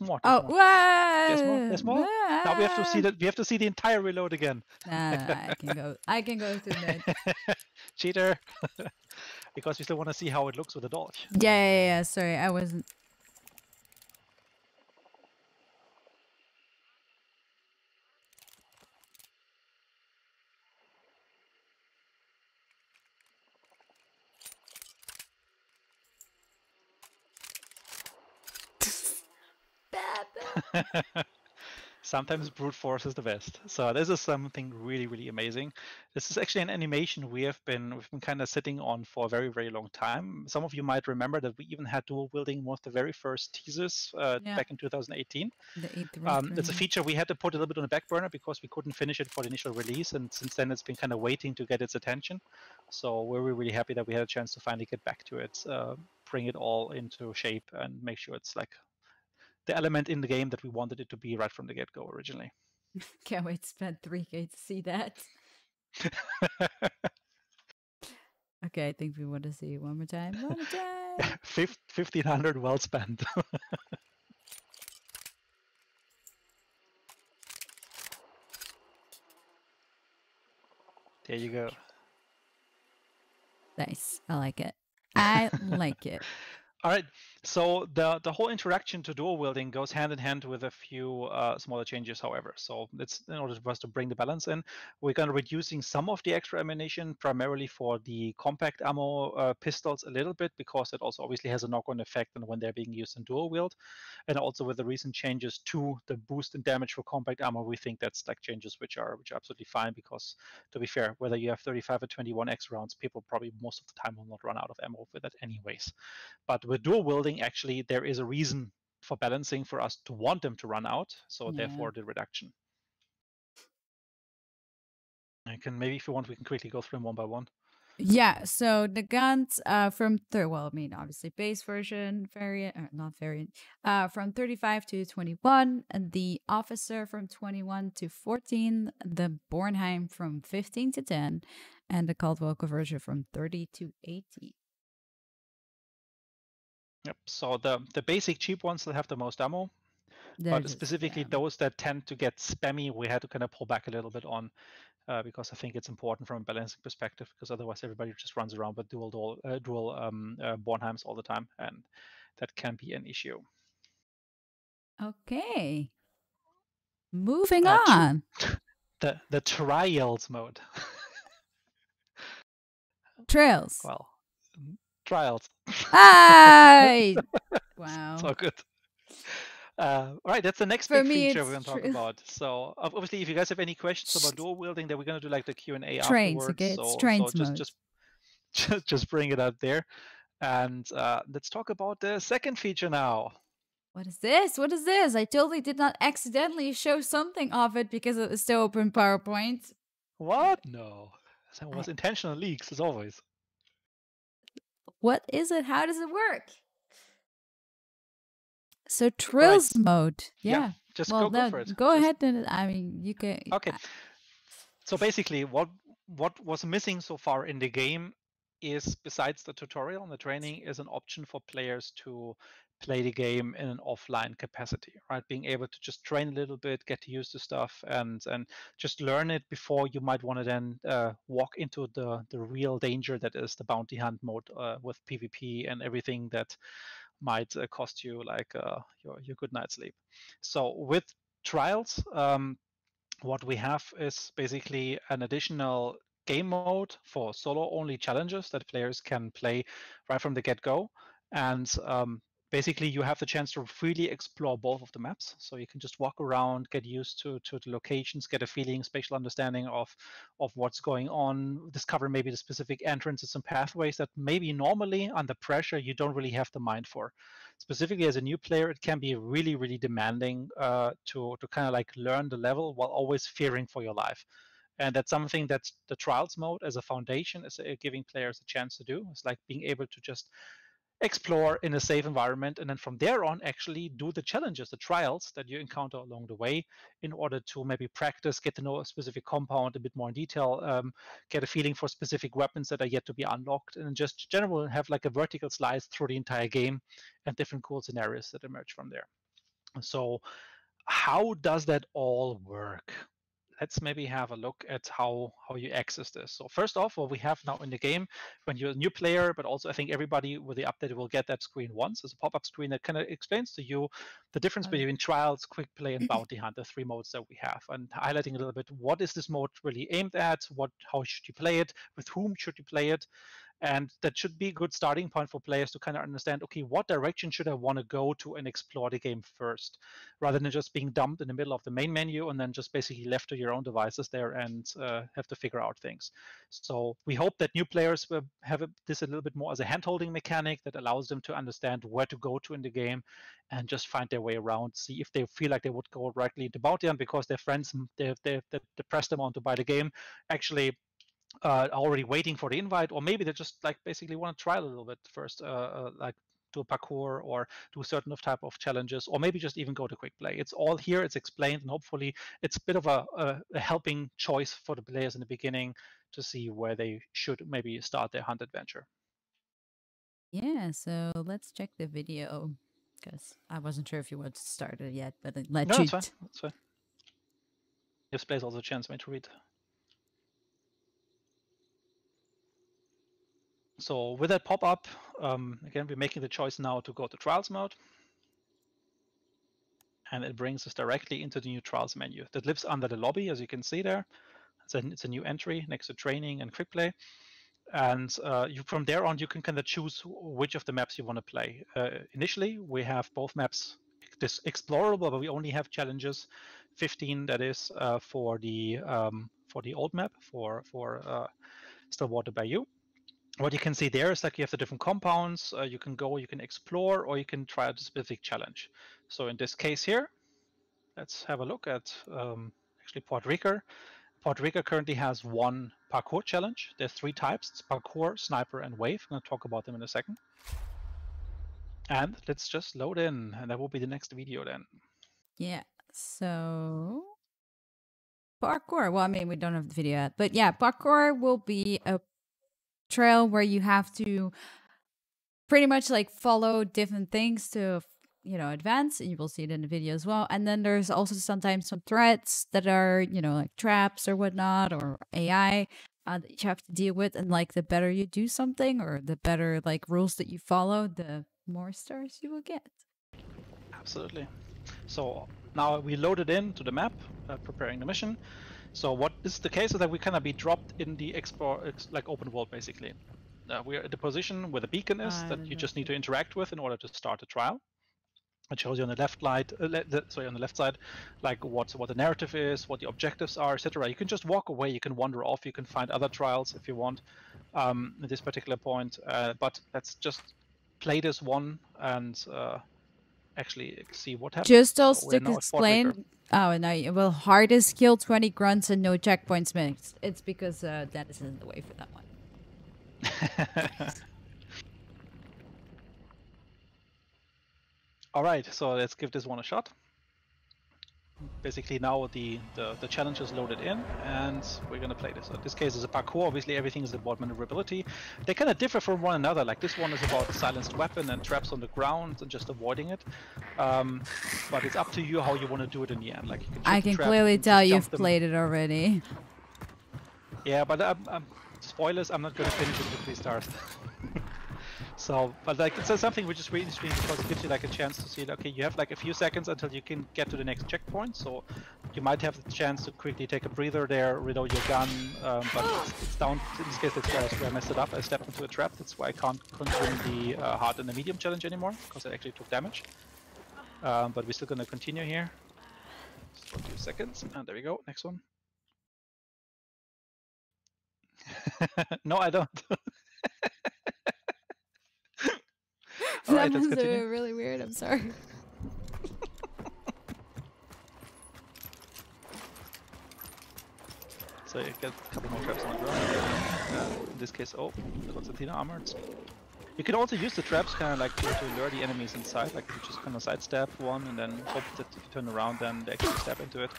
more. There's more. Now we have to see that. We have to see the entire reload again. I can go through that. Cheater. Because we still want to see how it looks with the Dolch. Yeah. Sorry, I wasn't. Sometimes brute force is the best. So this is something really, really amazing. This is actually an animation we've been kind of sitting on for a very, very long time. Some of you might remember that we even had dual wielding one of the very first teasers back in 2018. The 8th It's a feature we had to put a little bit on the back burner because we couldn't finish it for the initial release, and since then it's been kind of waiting to get its attention. So we're really happy that we had a chance to finally get back to it, bring it all into shape, and make sure it's like the element in the game that we wanted it to be right from the get-go originally. Can't wait to spend 3K to see that. Okay, I think we want to see it one more time. One more time. 1,500 well spent. There you go. Nice. I like it. I like it. All right, so the whole interaction to dual wielding goes hand in hand with a few smaller changes, however. So it's in order for us to bring the balance in, we're going to reducing some of the extra ammunition, primarily for the compact ammo pistols a little bit, because it also obviously has a knock-on effect on when they're being used in dual wield. And also with the recent changes to the boost in damage for compact ammo, we think that's like changes which are absolutely fine, because to be fair, whether you have 35 or 21 X rounds, people probably most of the time will not run out of ammo with that anyways. But with dual wielding, actually, there is a reason for balancing for us to want them to run out. So therefore, the reduction. I can maybe, if you want, we can quickly go through them one by one. Yeah, so the guns from obviously base version variant, or not variant, from 35 to 21, and the officer from 21 to 14, the Bornheim from 15 to 10, and the Caldwell conversion from 30 to 80. Yep. So the basic cheap ones that have the most ammo, but specifically those that tend to get spammy, we had to kind of pull back a little bit on, because I think it's important from a balancing perspective, because otherwise everybody just runs around with dual Bornheims all the time, and that can be an issue. Okay. Moving on. The trials mode. Trails. Well, trials. Wow. So good. All right, that's the next big feature we're going to talk about. So obviously, if you guys have any questions about dual wielding, then we're going to do like the Q&A afterwards. Okay, it's so trains mode. just bring it out there, and let's talk about the second feature now. What is this? What is this? I totally did not accidentally show something of it because it was still open PowerPoint. What? No, that was intentional leaks as always. What is it? How does it work? So Trills mode. Yeah. Just go for it. Go ahead. And I mean, you can. Okay. So basically, what was missing so far in the game is, besides the tutorial and the training, is an option for players to play the game in an offline capacity, right? Being able to just train a little bit, get used to stuff, and just learn it before you might want to then walk into the real danger that is the bounty hunt mode with PvP and everything that might cost you like your good night's sleep. So with trials, what we have is basically an additional game mode for solo-only challenges that players can play right from the get-go. And basically, you have the chance to freely explore both of the maps. So you can just walk around, get used to the locations, get a feeling, spatial understanding of what's going on, discover maybe the specific entrances and pathways that maybe normally under pressure you don't really have the mind for. Specifically as a new player, it can be really, really demanding to kind of like learn the level while always fearing for your life. And that's something that the trials mode as a foundation is giving players a chance to do. It's like being able to just explore in a safe environment, and then from there on actually do the challenges, the trials that you encounter along the way, in order to maybe practice, get to know a specific compound a bit more in detail, get a feeling for specific weapons that are yet to be unlocked, and just generally have like a vertical slice through the entire game and different cool scenarios that emerge from there. So how does that all work? Let's maybe have a look at how you access this. So first off, what we have now in the game, when you're a new player, but also I think everybody with the update will get that screen once. It's a pop-up screen that kind of explains to you the difference between trials, quick play, and bounty hunt, the three modes that we have, and highlighting a little bit what is this mode really aimed at, how should you play it, with whom should you play it, And that should be a good starting point for players to kind of understand, okay, what direction should I want to go to and explore the game first, rather than just being dumped in the middle of the main menu and then just basically left to your own devices there and have to figure out things. So we hope that new players will have this a little bit more as a hand-holding mechanic that allows them to understand where to go to in the game and just find their way around, see if they feel like they would go directly into Bounty Hunt because their friends, they pressed them on to buy the game, actually already waiting for the invite, or maybe they just like basically want to try a little bit first, like do a parkour or do certain type of challenges, or maybe just even go to quick play. It's all here, it's explained, and hopefully it's a bit of a helping choice for the players in the beginning to see where they should maybe start their hunt adventure. Yeah, so let's check the video because I wasn't sure if you wanted to start it yet, but it let No, you. that's fine. That's fine. Gives players also a chance to read. So with that pop-up, again, we're making the choice now to go to Trials mode. And it brings us directly into the new Trials menu that lives under the lobby, as you can see there. It's a new entry next to Training and Quick Play. And from there on, you can kind of choose which of the maps you want to play. Initially, we have both maps explorable, but we only have challenges, 15 that is, for the old map, for Stillwater Bayou. What you can see there is like you have the different compounds. You can go, you can explore, or you can try a specific challenge. So in this case here, let's have a look at actually Port Rica. Port Rica currently has one parkour challenge. There's 3 types: it's parkour, sniper, and wave. I'm going to talk about them in a second. And let's just load in, and that will be the next video then. Yeah, so parkour. Well, I mean, we don't have the video yet, but yeah, parkour will be a trail where you have to pretty much like follow different things to, you know, advance, and you will see it in the video as well. And then there's also sometimes some threats that are, you know, like traps or whatnot, or AI that you have to deal with. And like the better you do something, or the better like rules that you follow, the more stars you will get. Absolutely. So now we loaded into the map, preparing the mission. So what is the case is that we kind of be dropped in the like open world basically. We're at the position where the beacon is that you just need to interact with in order to start the trial. It shows you on the left on the left side, like what the narrative is, what the objectives are, etc. You can just walk away, you can wander off, you can find other trials if you want at this particular point. But let's just play this one and actually see what happens. Just also to explain. Oh, no. Well, hardest kill 20 grunts and no checkpoints mixed. It's because Dennis is in the way for that one. All right, so let's give this one a shot. Basically now the challenge is loaded in, and we're gonna play this. In this case, is a parkour. Obviously, everything is about maneuverability. They kind of differ from one another. Like this one is about silenced weapon and traps on the ground and just avoiding it. But it's up to you how you want to do it in the end. Like you can I can clearly tell you've played it already. Yeah, but spoilers. I'm not gonna finish it with 3 stars. So, but like it's something which is really interesting because it gives you like a chance to see, okay, you have like a few seconds until you can get to the next checkpoint. So you might have the chance to quickly take a breather there, reload your gun. But it's down. In this case, that's where I messed it up. I stepped into a trap. That's why I can't consume the hard and the medium challenge anymore because I actually took damage. But we're still gonna continue here. Just for 2 seconds, and there we go. Next one. No, I don't. All right, let's continue. Really weird. I'm sorry. So you get a couple more traps on the ground. In this case, oh, the Constantina armor. You can also use the traps kind of like to lure the enemies inside. Like you just kind of sidestep one and then hope that if you turn around, then they actually step into it.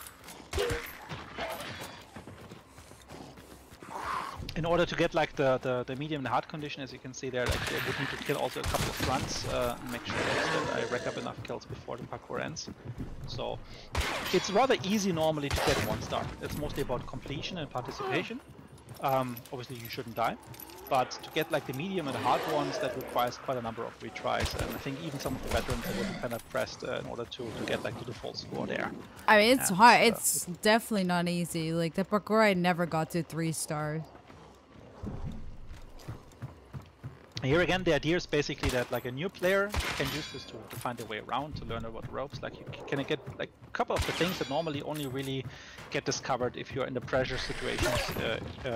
In order to get like the medium and hard condition, as you can see there, like, I would need to kill also a couple of grunts, make sure that I rack up enough kills before the parkour ends. So it's rather easy normally to get 1 star. It's mostly about completion and participation. Obviously you shouldn't die, but to get like the medium and the hard ones, that requires quite a number of retries, and I think even some of the veterans would be kind of pressed in order to get like to the full score there. I mean, it's hard. It's definitely not easy. Like the parkour, I never got to 3 stars. Here again, the idea is basically that like a new player can use this to find their way around, to learn about the ropes. Like you can get like a couple of the things that normally only really get discovered if you're in the pressure situations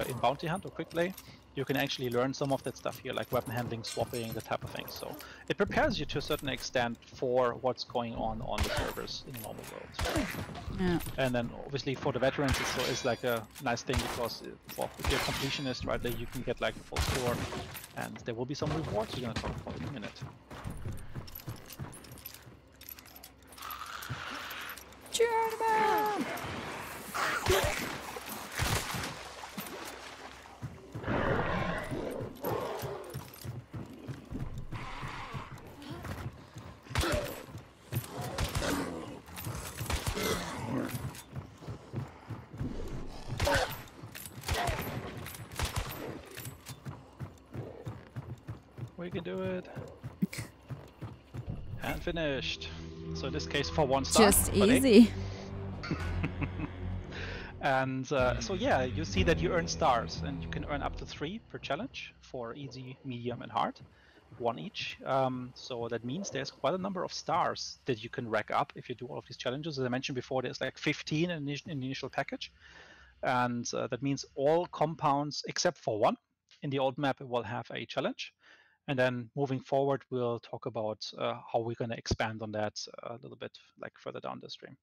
in Bounty Hunt or Quick Play. You can actually learn some of that stuff here, like weapon handling, swapping, the type of thing. So it prepares you to a certain extent for what's going on the servers in the normal world as well. Yeah. And then obviously for the veterans, it's like a nice thing because if you're a completionist, right, then you can get like a full score, and there will be some rewards we're gonna talk about in a minute. Journeyman! We can do it. And finished. So in this case for 1 star. Just easy. And so yeah, you see that you earn stars, and you can earn up to 3 per challenge for easy, medium, and hard, 1 each. So that means there's quite a number of stars that you can rack up if you do all of these challenges. As I mentioned before, there's like 15 in the initial package, and that means all compounds except for 1 in the old map will have a challenge. And then moving forward, we'll talk about how we're going to expand on that a little bit like further down the stream.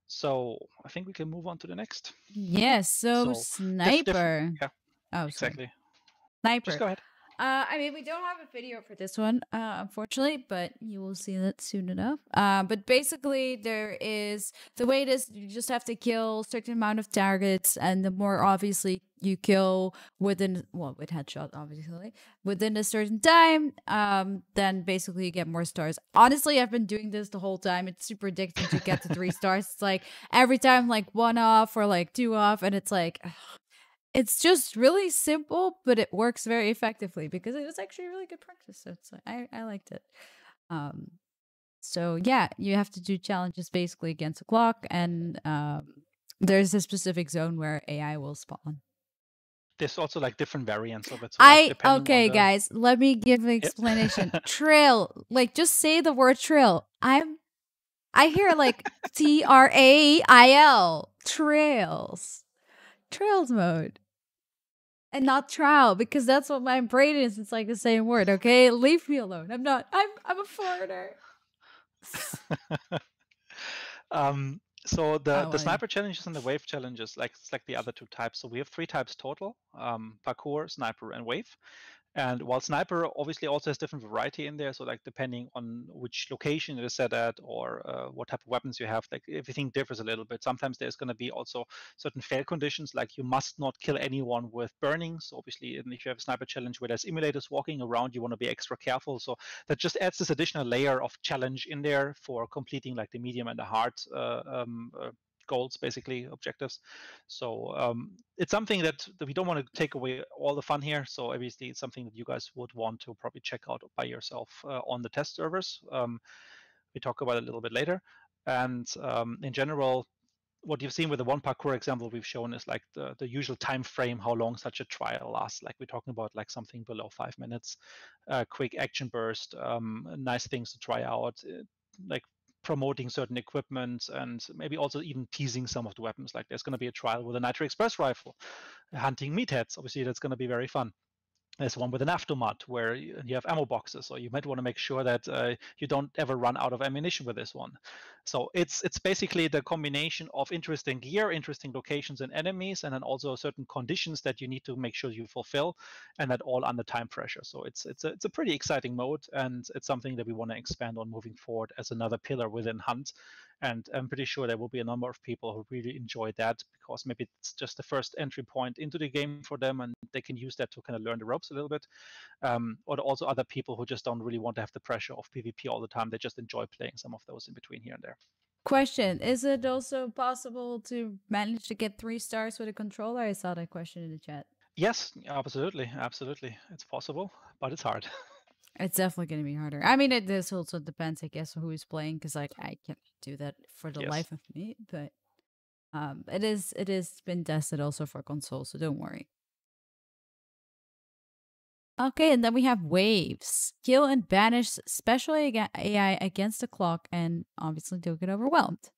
So I think we can move on to the next. Yes, so Sniper. Yeah, oh, exactly. Sorry. Sniper. Just go ahead. I mean, we don't have a video for this one, unfortunately, but you will see that soon enough. But basically, the way it is, you just have to kill a certain amount of targets, and the more obviously you kill with headshot, obviously, within a certain time, then basically you get more stars. Honestly, I've been doing this the whole time. It's super addicting to get to 3 stars. It's like every time, like 1 off or like 2 off, and it's like... It's just really simple, but it works very effectively because it was actually really good practice. So it's like, I liked it. So yeah, you have to do challenges basically against the clock, and there's a specific zone where AI will spawn. There's also like different variants of it. So okay, guys, let me give an explanation. Trail, like just say the word trail. I hear like TRAIL, trails mode. And not trial, because that's what my brain is. It's like the same word, okay? Leave me alone. I'm a foreigner. So the sniper challenges and the wave challenges, it's like the other 2 types. So we have 3 types total: parkour, sniper, and wave. And while sniper obviously also has different variety in there, so like depending on which location it is set at or what type of weapons you have, like everything differs a little bit. Sometimes there's going to be also certain fail conditions, like you must not kill anyone with burning. So obviously, if you have a sniper challenge where there's emulators walking around, you want to be extra careful. So that just adds this additional layer of challenge in there for completing like the medium and the hard goals, basically objectives. So it's something that we don't want to take away all the fun here. So obviously it's something that you guys would want to probably check out by yourself on the test servers. We talk about it a little bit later. And in general, what you've seen with the 1 parkour example we've shown is like the usual time frame, how long such a trial lasts. Like we're talking about like something below 5 minutes, quick action burst, nice things to try out, like promoting certain equipment, and maybe also even teasing some of the weapons. Like there's going to be a trial with a Nitro Express rifle, hunting meatheads. Obviously, that's going to be very fun. There's one with an aftermat where you have ammo boxes, so you might want to make sure that you don't ever run out of ammunition with this one. So it's basically the combination of interesting gear, interesting locations and enemies, and then also certain conditions that you need to make sure you fulfill, and that all under time pressure. So it's a pretty exciting mode, and it's something that we want to expand on moving forward as another pillar within Hunt. And I'm pretty sure there will be a number of people who really enjoy that, because maybe it's just the first entry point into the game for them, and they can use that to kind of learn the ropes a little bit. Or also other people who just don't really want to have the pressure of PvP all the time. They just enjoy playing some of those in between here and there. Question: is it also possible to manage to get 3 stars with a controller? I saw that question in the chat. Yes, absolutely. It's possible, but it's hard. It's definitely going to be harder. I mean, this also depends, I guess, on who is playing, because like I can't do that for the life of me. But it is been tested also for console, so don't worry. Okay, and then we have waves. Kill and banish special AI against the clock, and obviously don't get overwhelmed.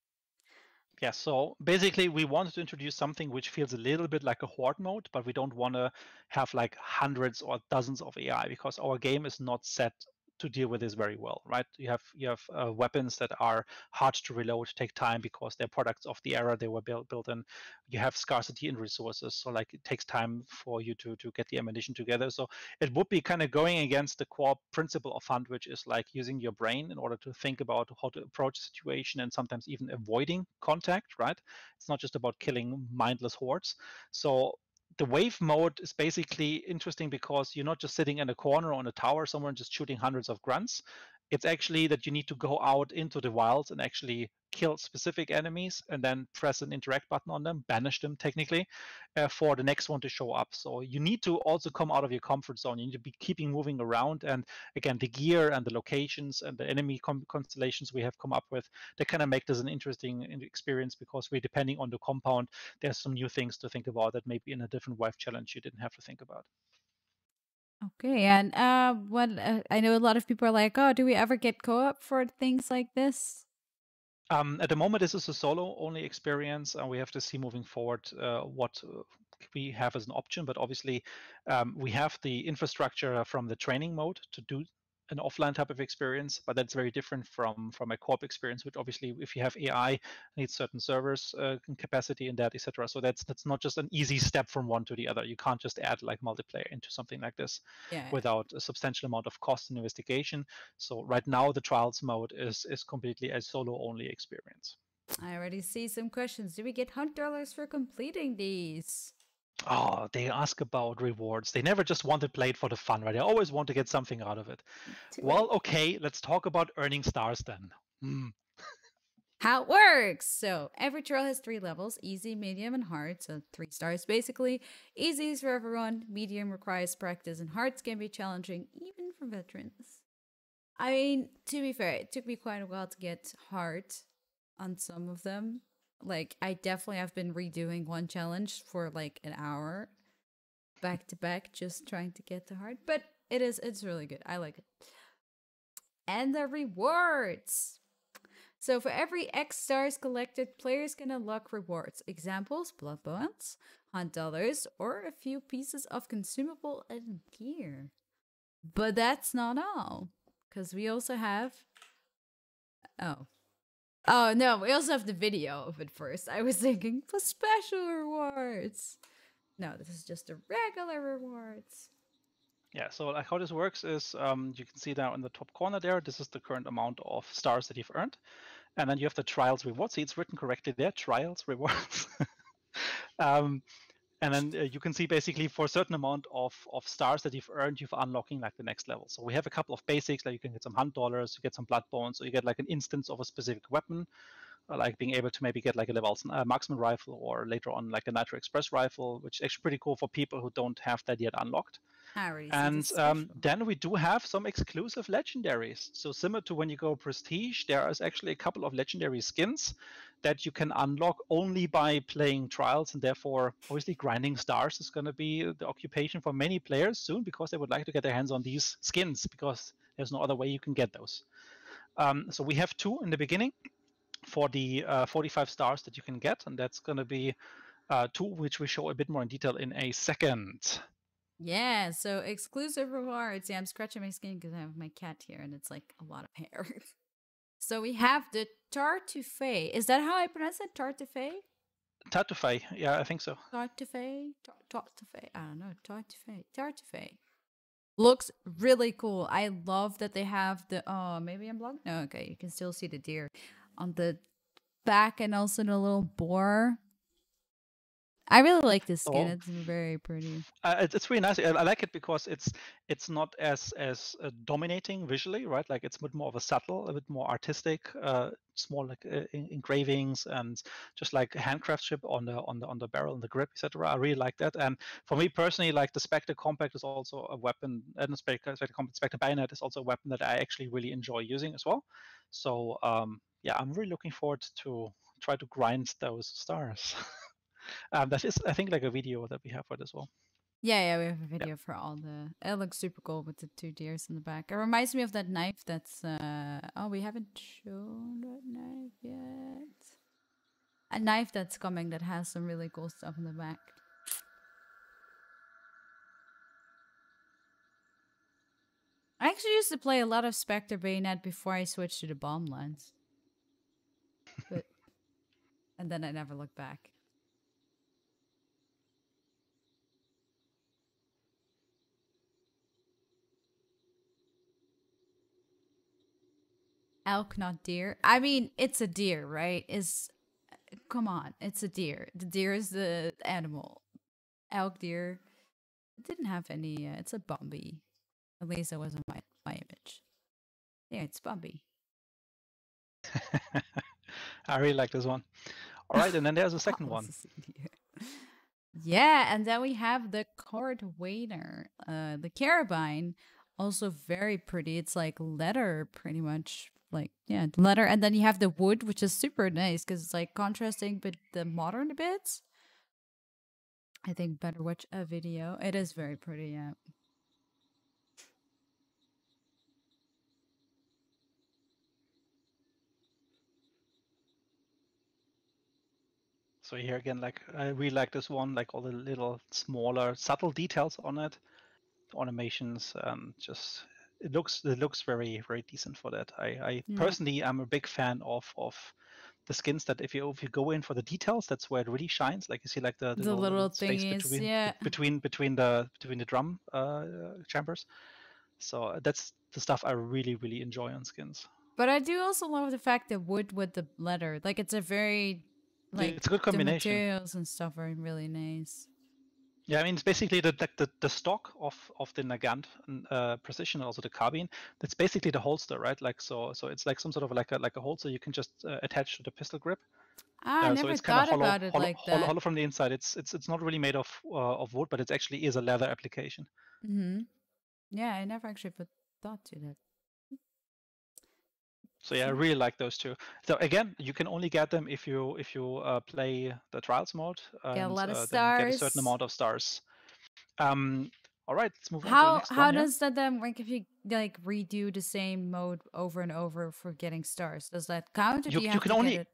Yeah, so basically we wanted to introduce something which feels a little bit like a horde mode, but we don't want to have like hundreds or dozens of AI because our game is not set to deal with this very well, right? You have weapons that are hard to reload, take time because they're products of the era they were built in. You have scarcity in resources, so like it takes time for you to get the ammunition together. So it would be kind of going against the core principle of Hunt, which is like using your brain in order to think about how to approach a situation and sometimes even avoiding contact, right? It's not just about killing mindless hordes. So the wave mode is basically interesting because you're not just sitting in a corner on a tower somewhere and just shooting hundreds of grunts. It's actually that you need to go out into the wilds and actually kill specific enemies and then press an interact button on them, banish them technically, for the next one to show up. So you need to also come out of your comfort zone. You need to be keeping moving around. And again, the gear and the locations and the enemy constellations we have come up with, they kind of make this an interesting experience because we're depending on the compound. There's some new things to think about that maybe in a different wave challenge you didn't have to think about. Okay, and I know a lot of people are like, oh, do we ever get co-op for things like this? At the moment, this is a solo-only experience, and we have to see moving forward what we have as an option. But obviously, we have the infrastructure from the training mode to do an offline type of experience, but that's very different from a co-op experience. Which obviously, if you have AI, needs certain servers capacity in that, etc. So that's not just an easy step from one to the other. You can't just add like multiplayer into something like this without a substantial amount of cost and investigation. So right now, the trials mode is completely a solo-only experience. I already see some questions. Do we get $100 for completing these? Oh, they ask about rewards. They never just want to play it for the fun, right? They always want to get something out of it. Well, okay, let's talk about earning stars then. How it works. So every trail has 3 levels: easy, medium, and hard. So 3 stars basically. Easy is for everyone, medium requires practice, and hards can be challenging even for veterans. I mean, to be fair, it took me quite a while to get hard on some of them. Like, I definitely have been redoing one challenge for like an hour back to back, just trying to get to hard. But it's really good. I like it. And the rewards. So for every X stars collected, players can unlock rewards. Examples: blood bonds, $100, or a few pieces of consumable and gear. But that's not all, because we also have... Oh no, we also have the video of it first. I was thinking for special rewards. No, this is just the regular rewards. Yeah, so like how this works is you can see now in the top corner there, this is the current amount of stars that you've earned. And then you have the trials rewards. See, it's written correctly there, trials rewards. And then you can see basically for a certain amount of stars that you've earned, you've unlocking like the next level. So we have a couple of basics, like you can get some $100, you get some blood bones, or you get like an instance of a specific weapon, like being able to maybe get like a level marksman rifle, or later on like a Nitro Express rifle, which is actually pretty cool for people who don't have that yet unlocked. And then we do have some exclusive legendaries. So similar to when you go Prestige, there is actually a couple of legendary skins that you can unlock only by playing trials, and therefore obviously grinding stars is going to be the occupation for many players soon, because they would like to get their hands on these skins, because there's no other way you can get those. So we have 2 in the beginning for the 45 stars that you can get, and that's going to be 2 which we show a bit more in detail in a second. Yeah, so exclusive rewards. Yeah, I'm scratching my skin because I have my cat here and it's like a lot of hair. So we have the Tartuffe. Is that how I pronounce it? Tartuffe? Tartuffe, yeah, I think so. Tartuffe? Tartuffe. I don't know. Tartuffe. Tartuffe. Looks really cool. I love that they have the... Oh, maybe I'm blocked? No, okay. You can still see the deer on the back and also the little boar. I really like this skin. It's very pretty. It's really nice. I like it because it's not as dominating visually, right? Like it's a bit more of a subtle, a bit more artistic, small like engravings and just like handcraftsmanship on the barrel and the grip, etc. I really like that. And for me personally, like the Spectre Compact is also a weapon, and the Spectre Bayonet is also a weapon that I actually really enjoy using as well. So yeah, I'm really looking forward to try to grind those stars. That is, I think, like a video that we have for it as well. Yeah, we have a video for all the. It looks super cool with the 2 deers in the back. It reminds me of that knife that's. Oh, we haven't shown that knife yet. A knife that's coming that has some really cool stuff in the back. I actually used to play a lot of Spectre Bayonet before I switched to the bomb lens. But and then I never looked back. Elk, not deer. I mean, it's a deer, right? Come on, it's a deer. The deer is the animal. Elk, deer. It didn't have any. It's a Bumby. At least that wasn't my image. Yeah, it's Bumby. I really like this one. All right, and then there's a second one. Yeah, and then we have the Cordwainer, the Carabine, also very pretty. It's like leather, pretty much. Like, yeah, leather. And then you have the wood, which is super nice because it's like contrasting with the modern bits. I think better watch a video. It is very pretty, yeah. So here again, like I really like this one, like all the little smaller subtle details on it, animations, just it looks very decent for that. I personally am a big fan of the skins that if you go in for the details, that's where it really shines. Like you see, like the little space thingies, between the drum chambers. So that's the stuff I really enjoy on skins. But I do also love the fact that wood with the leather, like it's a very like it's a good combination. The materials and stuff are really nice. Yeah, I mean, it's basically the stock of the Nagant precision, also the carbine. That's basically the holster, right? Like so it's like some sort of like a holster you can just attach to the pistol grip. I never so it's thought kind of about it like that. Hollow from the inside. It's not really made of wood, but it actually is a leather application. Yeah, I never actually thought to that. So yeah, I really like those two. So again, you can only get them if you play the trials mode and get a lot of stars. Then get a certain amount of stars. All right, let's move on to the next one. How does that then work if you like redo the same mode over and over for getting stars? Does that count? Or do you have to get it?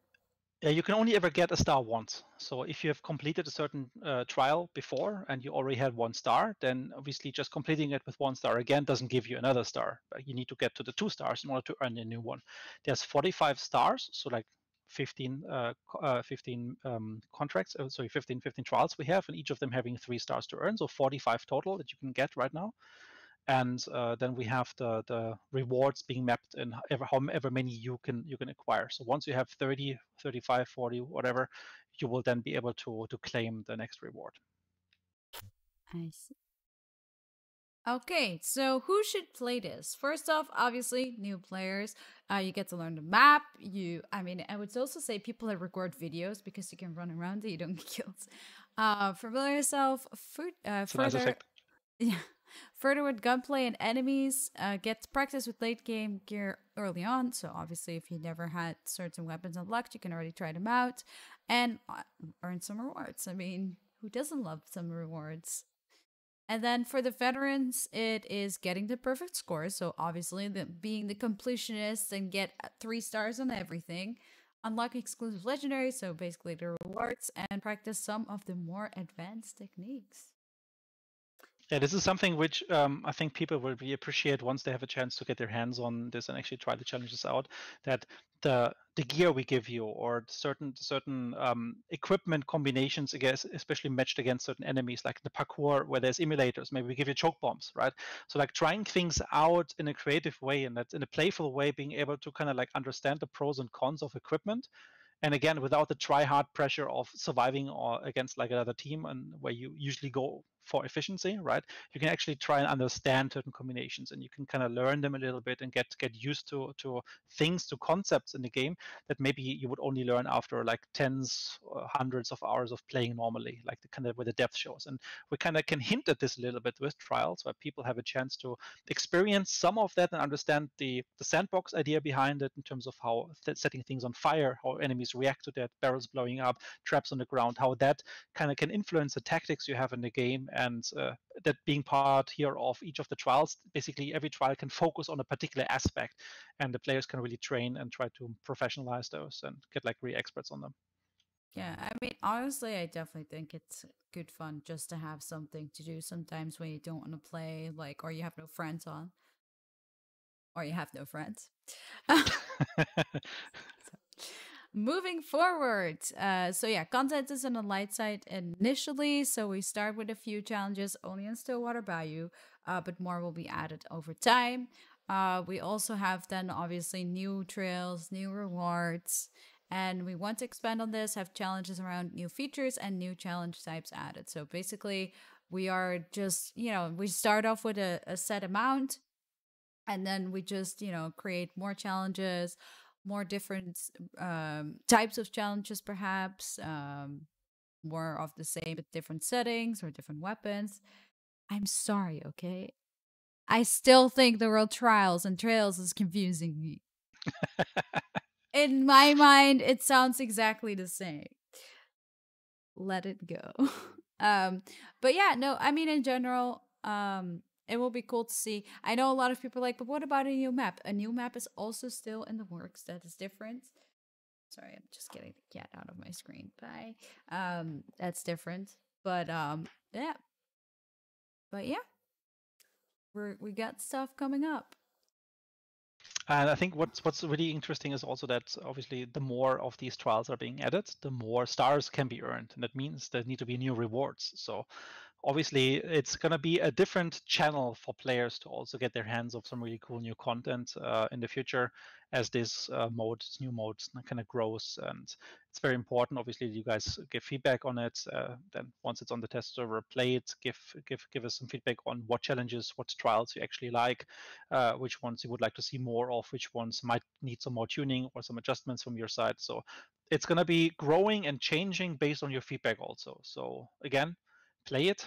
You can only ever get a star once. So if you have completed a certain trial before and you already had 1 star, then obviously just completing it with 1 star again doesn't give you another star. You need to get to the 2 stars in order to earn a new one. There's 45 stars, so like 15 contracts, sorry, 15 trials we have, and each of them having 3 stars to earn, so 45 total that you can get right now. And then we have the rewards being mapped in however many you can acquire. So once you have 30, 35, 40, whatever, you will then be able to claim the next reward. I see. Okay, so who should play this? First off, obviously, new players. You get to learn the map. I would also say people that record videos because you can run around and you don't get killed. Familiar yourself. Further, yeah. Further with gunplay and enemies, get practice with late game gear early on. So obviously, if you never had certain weapons unlocked, you can already try them out and earn some rewards. I mean, who doesn't love some rewards? And then for the veterans, it is getting the perfect score. So obviously, being the completionist and get 3 stars on everything. Unlock exclusive legendaries, so basically the rewards, and practice some of the more advanced techniques. Yeah, this is something which I think people will really appreciate once they have a chance to get their hands on this and actually try the challenges out. That the gear we give you, or certain equipment combinations, especially matched against certain enemies, like the parkour where there's emulators, maybe we give you choke bombs, right? So like trying things out in a creative way and that's in a playful way, being able to kind of like understand the pros and cons of equipment. And again, without the try-hard pressure of surviving or against like another team, and where you usually go for efficiency, right? You can actually try and understand certain combinations, and you can kind of learn them a little bit and get used to things, to concepts in the game that maybe you would only learn after like tens or hundreds of hours of playing normally, like the kind of where the depth shows. And we kind of can hint at this a little bit with trials, where people have a chance to experience some of that and understand the sandbox idea behind it in terms of how setting things on fire, how enemies react to that, barrels blowing up, traps on the ground, how that kind of can influence the tactics you have in the game and that being part here of each of the trials, basically every trial can focus on a particular aspect, and the players can really train and try to professionalize those and get like really experts on them. Yeah, I mean, honestly, I definitely think it's good fun just to have something to do sometimes when you don't want to play, like, or you have no friends on, or you have no friends. Moving forward, so yeah, content is on the light side initially. So we start with a few challenges only in Stillwater Bayou, but more will be added over time. We also have then obviously new trails, new rewards, and we want to expand on this, have challenges around new features and new challenge types added. So basically, we are just, we start off with a set amount, and then we just, create more challenges, more different types of challenges, perhaps more of the same but different settings or different weapons. I'm sorry, okay? I still think the World Trials and Trails is confusing me. In my mind, it sounds exactly the same. Let it go. But yeah, no, I mean, in general, it will be cool to see. I know a lot of people are like, but what about a new map? A new map is also still in the works. That is different. Sorry, I'm just getting the cat out of my screen. Bye. That's different. But yeah. But yeah. We got stuff coming up. And I think what's really interesting is also that obviously the more of these trials are being added, the more stars can be earned, and that means there need to be new rewards. So obviously it's going to be a different channel for players to also get their hands of some really cool new content in the future as this new mode kind of grows. And it's very important, obviously, you guys give feedback on it. Then once it's on the test server, play it, give us some feedback on what challenges, what trials you actually like, which ones you would like to see more of, which ones might need some more tuning or some adjustments from your side. So it's going to be growing and changing based on your feedback also. So again, play it,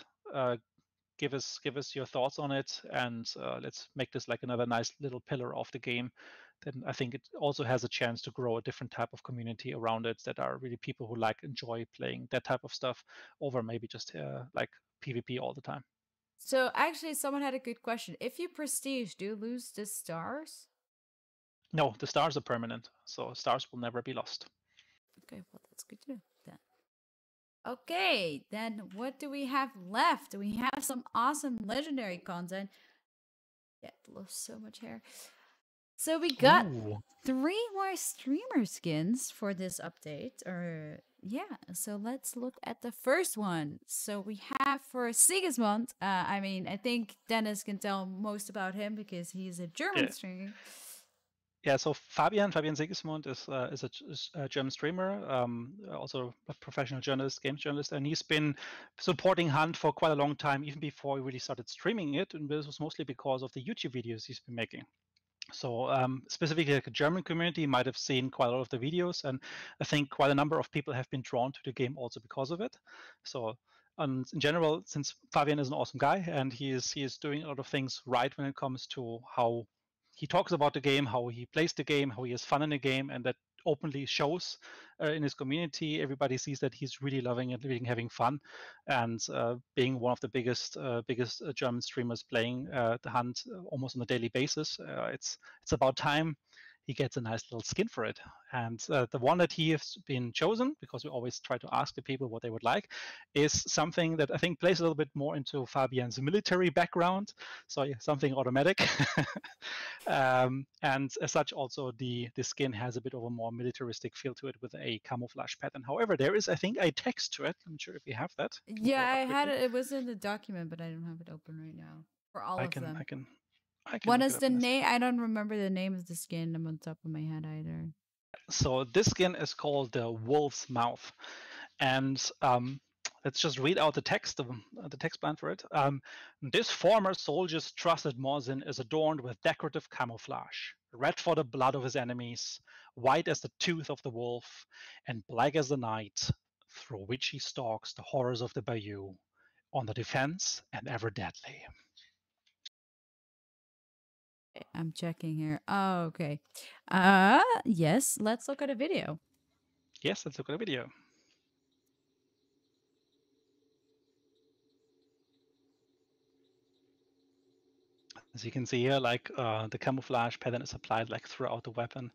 give us your thoughts on it, and let's make this like another nice little pillar of the game. Then I think it also has a chance to grow a different type of community around it that are really people who enjoy playing that type of stuff over maybe just like PvP all the time. So actually, someone had a good question. If you prestige, do you lose the stars? No, the stars are permanent, so stars will never be lost. Okay, well, that's good to know then. Okay, then what do we have left? We have some awesome legendary content. Yeah, lost so much hair. So we got 3 more streamer skins for this update. Or yeah, so let's look at the first one. So we have for Sigismund. I mean, I think Dennis can tell most about him because he's a German streamer. Yeah, so Fabian Sigismund is a German streamer, also a professional journalist, games journalist, and he's been supporting Hunt for quite a long time, even before he really started streaming it, and this was mostly because of the YouTube videos he's been making. So specifically, like a German community might have seen quite a lot of the videos, and I think quite a number of people have been drawn to the game also because of it. So in general, since Fabian is an awesome guy and he is doing a lot of things right when it comes to how he talks about the game, how he plays the game, how he has fun in the game, and that openly shows in his community. Everybody sees that he's really loving it, really having fun, and being one of the biggest German streamers playing the Hunt almost on a daily basis. It's about time he gets a nice little skin for it. And the one that he has been chosen, because we always try to ask the people what they would like, is something that I think plays a little bit more into Fabian's military background. So yeah, something automatic. And as such, also the skin has a bit of a more militaristic feel to it with a camouflage pattern. However, there is, I think, a text to it. I'm not sure if you have that. Yeah, I had it. It was in the document, but I don't have it open right now for all of them. I can what is the name? I don't remember the name of the skin on top of my head either. So this skin is called the Wolf's Mouth, and let's just read out the text plan for it. This former soldier's trusted muezzin is adorned with decorative camouflage, red for the blood of his enemies, white as the tooth of the wolf, and black as the night through which he stalks the horrors of the bayou, on the defense and ever deadly. I'm checking here. Oh, okay. Yes, let's look at a video. Yes, let's look at a video. As you can see here, like the camouflage pattern is applied like throughout the weapon.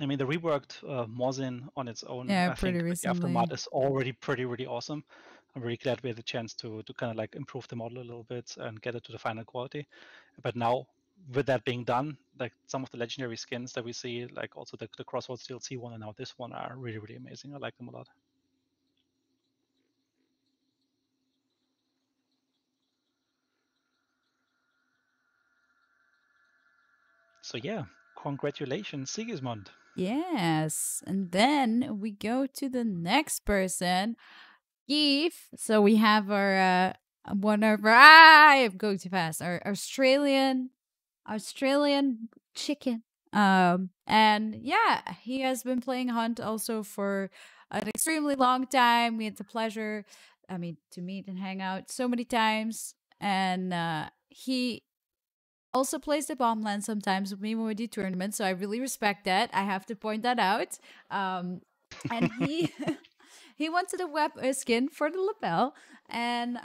I mean, the reworked Mosin on its own, Yeah, I pretty think with the recently. Aftermath is already really awesome. I'm really glad we had the chance to kind of like improve the model a little bit and get it to the final quality. But now, with that being done, like some of the legendary skins that we see, like also the Crossroads DLC one and now this one are really amazing. I like them a lot. So yeah, congratulations, Sigismund. Yes. And then we go to the next person, Keith. So we have our one of our I'm going too fast. Our Australian chicken. And yeah, he has been playing Hunt also for an extremely long time. We had the pleasure, I mean, to meet and hang out so many times. And he also plays the bomb land sometimes with me when we do tournaments. So I really respect that. I have to point that out. And he he wanted a skin for the lapel, and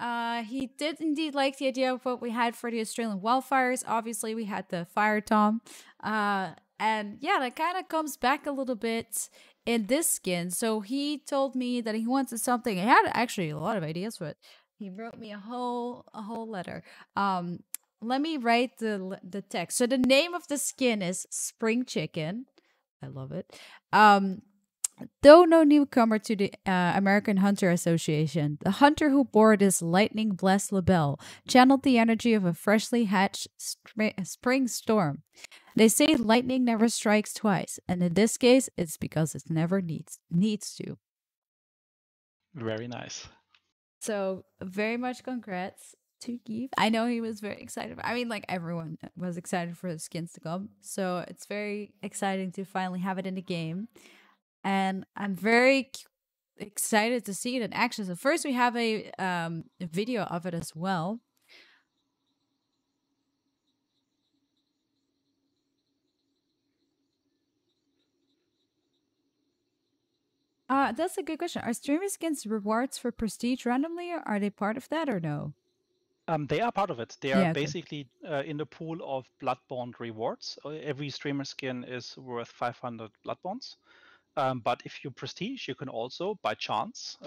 he did indeed like the idea of what we had for the Australian wildfires. Obviously, we had the fire tom, and yeah, that kind of comes back a little bit in this skin. So he told me that he wanted something. He had actually a lot of ideas for it. He wrote me a whole letter. Let me write the text. So the name of the skin is Spring Chicken. I love it. Though no newcomer to the American Hunter Association, the hunter who bore this lightning blessed label channeled the energy of a freshly hatched spring storm. They say lightning never strikes twice, and in this case, it's because it never needs to. Very nice. So very much congrats to Keith. I know he was very excited. I mean, like everyone was excited for the skins to come. So it's very exciting to finally have it in the game. And I'm very excited to see it in action. So first we have a video of it as well. That's a good question. Are streamer skins rewards for prestige randomly, or are they part of that, or no? They are part of it. They are Yeah, okay. basically in the pool of Bloodborne rewards. Every streamer skin is worth 500 Bloodborns. But if you prestige, you can also, by chance,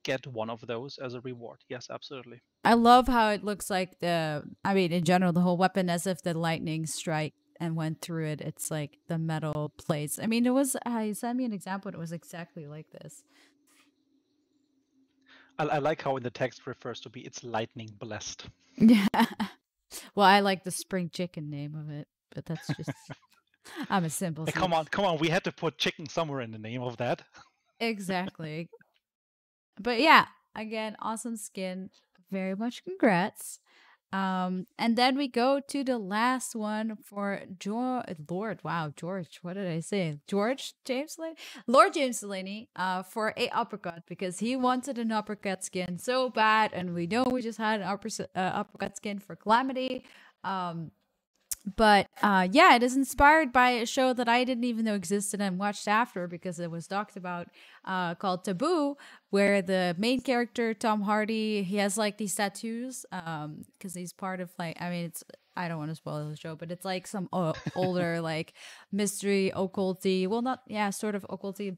get one of those as a reward. Yes, absolutely. I love how it looks like I mean, in general, the whole weapon as if the lightning strike and went through it. It's like the metal plates. I mean, he sent me an example, and it was exactly like this. I like how in the text refers to be it's lightning blessed. Yeah. Well, I like the spring chicken name of it, but that's just I'm a simple. Hey, come on. We had to put chicken somewhere in the name of that. Exactly. But yeah, again, awesome skin. Very much congrats. And then we go to the last one for Lord. Wow, George. What did I say? George James Delaney? Lord James Delaney for a uppercut, because he wanted an uppercut skin so bad. And we know we just had an uppercut skin for Calamity. But yeah, it is inspired by a show that I didn't even know existed and watched after because it was talked about, called Taboo, where the main character Tom Hardy, he has like these tattoos because he's part of like, I mean, I don't want to spoil the show, but it's like some older like mystery occulty, well, not, yeah, sort of occulty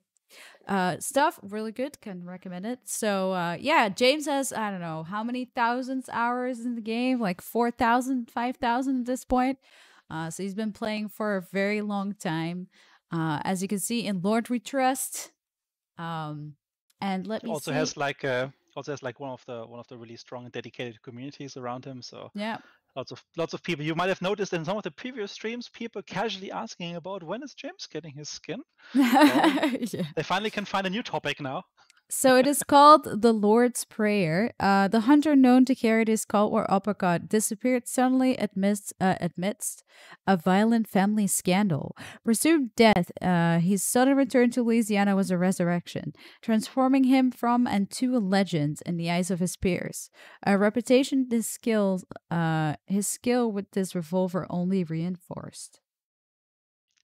stuff. Really good, can recommend it. So yeah, James has, I don't know how many thousands hours in the game, like 4,000, 5,000 at this point. So he's been playing for a very long time, as you can see in Lord We Trust. And let me also see. has like one of the really strong and dedicated communities around him. So Yeah. Lots of people. You might have noticed in some of the previous streams, people casually asking about when is James getting his skin. Well, Yeah. they finally can find a new topic now. So it is called the Lord's Prayer. The hunter known to carry this cult or uppercut disappeared suddenly amidst a violent family scandal. Presumed death, his sudden return to Louisiana was a resurrection, transforming him from and to a legend in the eyes of his peers. A reputation his skill with this revolver only reinforced.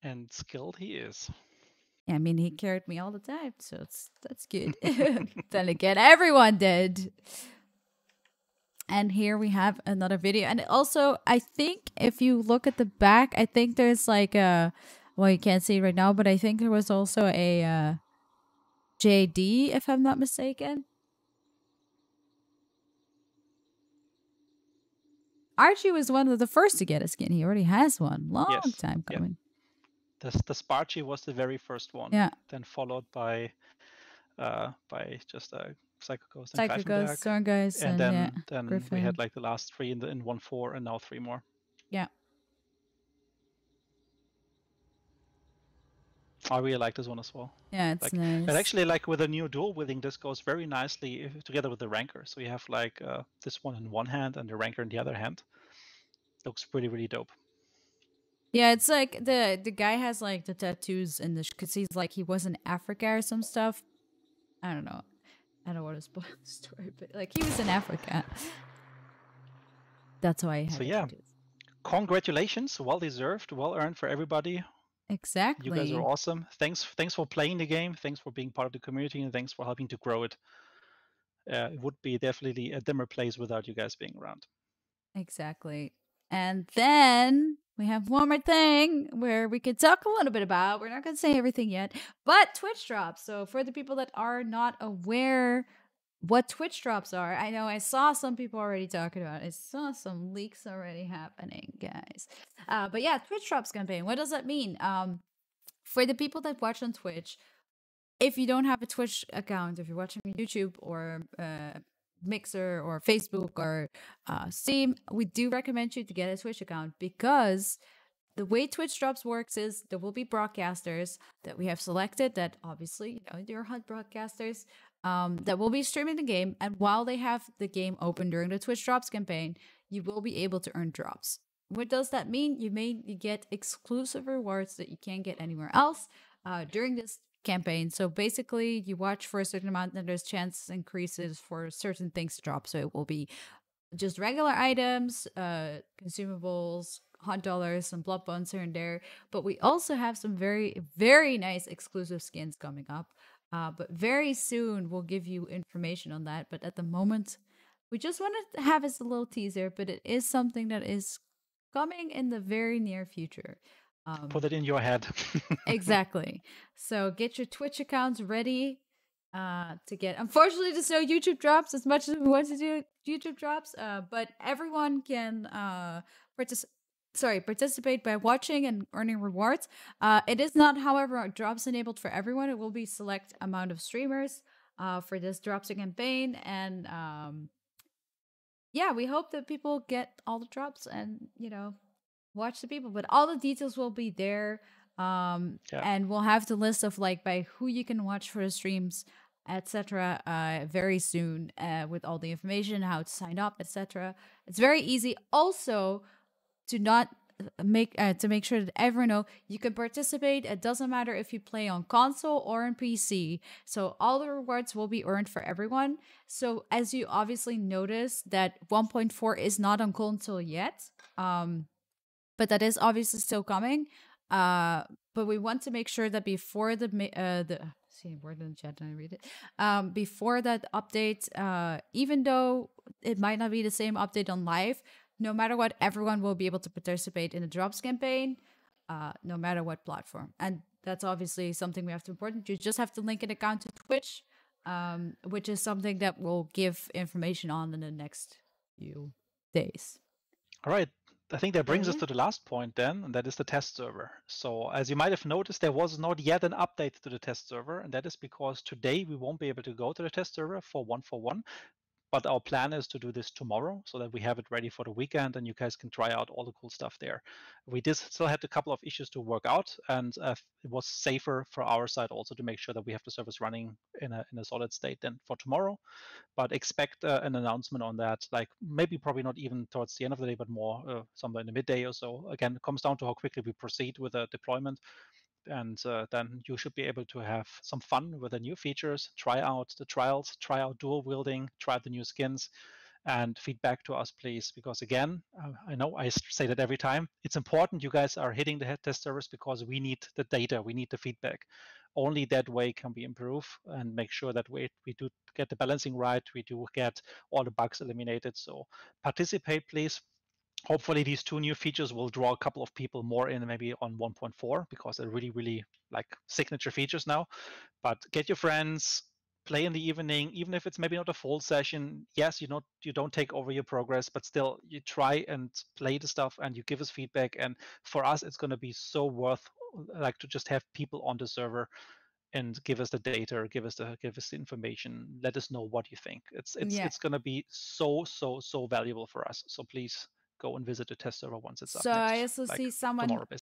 And skilled he is. I mean, he carried me all the time, so that's good. Then again, everyone did. And here we have another video. And also, I think if you look at the back, I think there's like a, well, you can't see it right now, but I think there was also a JD, if I'm not mistaken. Archie was one of the first to get a skin. He already has one. Long time coming. Yeah. The Sparchi was the very first one. Yeah. Then followed by just Psycho Ghost and Psycho Ghost, Zorngeist, and then Griffin. we had like the last 3 in 1.4, and now 3 more. Yeah. I really like this one as well. Yeah, it's nice. But actually, like with a new dual wielding, this goes very nicely together with the Ranker. So you have like this one in one hand and the Ranker in the other hand. Looks really, really dope. Yeah, it's like the guy has like the tattoos in the because he's like he was in Africa or some stuff. I don't know. I don't want to spoil the story, but like he was in Africa. That's why. So yeah, congratulations, well deserved, well earned for everybody. Exactly. You guys are awesome. Thanks for playing the game. Thanks for being part of the community, and thanks for helping to grow it. It would be definitely a dimmer place without you guys being around. Exactly. And then we have one more thing where we could talk a little bit about. We're not going to say everything yet, but Twitch drops. So for the people that are not aware what Twitch drops are, I know I saw some people already talking about it. I saw some leaks already happening, guys. But yeah, Twitch drops campaign. What does that mean? For the people that watch on Twitch, if you don't have a Twitch account, if you're watching on YouTube or Mixer or Facebook or Steam, we do recommend you to get a Twitch account, because the way Twitch drops works is there will be broadcasters that we have selected that obviously, they're HUD broadcasters that will be streaming the game, and while they have the game open during the Twitch drops campaign, you will be able to earn drops. What does that mean? You get exclusive rewards that you can't get anywhere else during this campaign. So basically you watch for a certain amount and there's chance increases for certain things to drop. So it will be just regular items, consumables, $100, some blood bones here and there. But we also have some very, very nice exclusive skins coming up. But very soon we'll give you information on that. But at the moment, we just wanted to have as a little teaser, but it is something that is coming in the very near future. Put it in your head. Exactly. So get your Twitch accounts ready to get. Unfortunately, there's no YouTube drops as much as we want to do YouTube drops, but everyone can participate by watching and earning rewards. It is not, however, drops enabled for everyone. It will be select amount of streamers for this drops campaign, and yeah, we hope that people get all the drops and watch the people, but all the details will be there. And we'll have the list of like by who you can watch for the streams, etc. Very soon, with all the information, how to sign up, etc. It's very easy. Also, to make sure that everyone know you can participate. It doesn't matter if you play on console or on PC. So all the rewards will be earned for everyone. So as you obviously notice that 1.4 is not on console yet. But that is obviously still coming. But we want to make sure that before see word in the chat and I read it. Before that update, even though it might not be the same update on live, no matter what, everyone will be able to participate in the drops campaign, no matter what platform. And that's obviously something we have to important. You just have to link an account to Twitch, which is something that we'll give information on in the next few days. All right. I think that brings us to the last point then, and that is the test server. So as you might have noticed, there was not yet an update to the test server, and that is because today we won't be able to go to the test server for 1.1. But our plan is to do this tomorrow so that we have it ready for the weekend and you guys can try out all the cool stuff there. We still had a couple of issues to work out, and it was safer for our side also to make sure that we have the service running in a solid state then for tomorrow. But expect an announcement on that, like maybe probably not even towards the end of the day, but more somewhere in the midday or so. Again, it comes down to how quickly we proceed with the deployment. And then you should be able to have some fun with the new features, try out the trials, try out dual wielding, try out the new skins, and feedback to us, please. Because again, I know I say that every time, it's important you guys are hitting the test servers because we need the data, we need the feedback. Only that way can we improve and make sure that we do get the balancing right, we do get all the bugs eliminated. So participate, please. Hopefully these 2 new features will draw a couple of people more in, maybe on 1.4, because they're really like signature features now. But get your friends, play in the evening, even if it's maybe not a full session. Yes, you don't take over your progress, but still you try and play the stuff and you give us feedback. And for us, it's going to be so worth like to just have people on the server and give us the data, give us the information, let us know what you think. It's going to be so valuable for us. So please go and visit the test server once it's up So next. I also Like see someone tomorrow,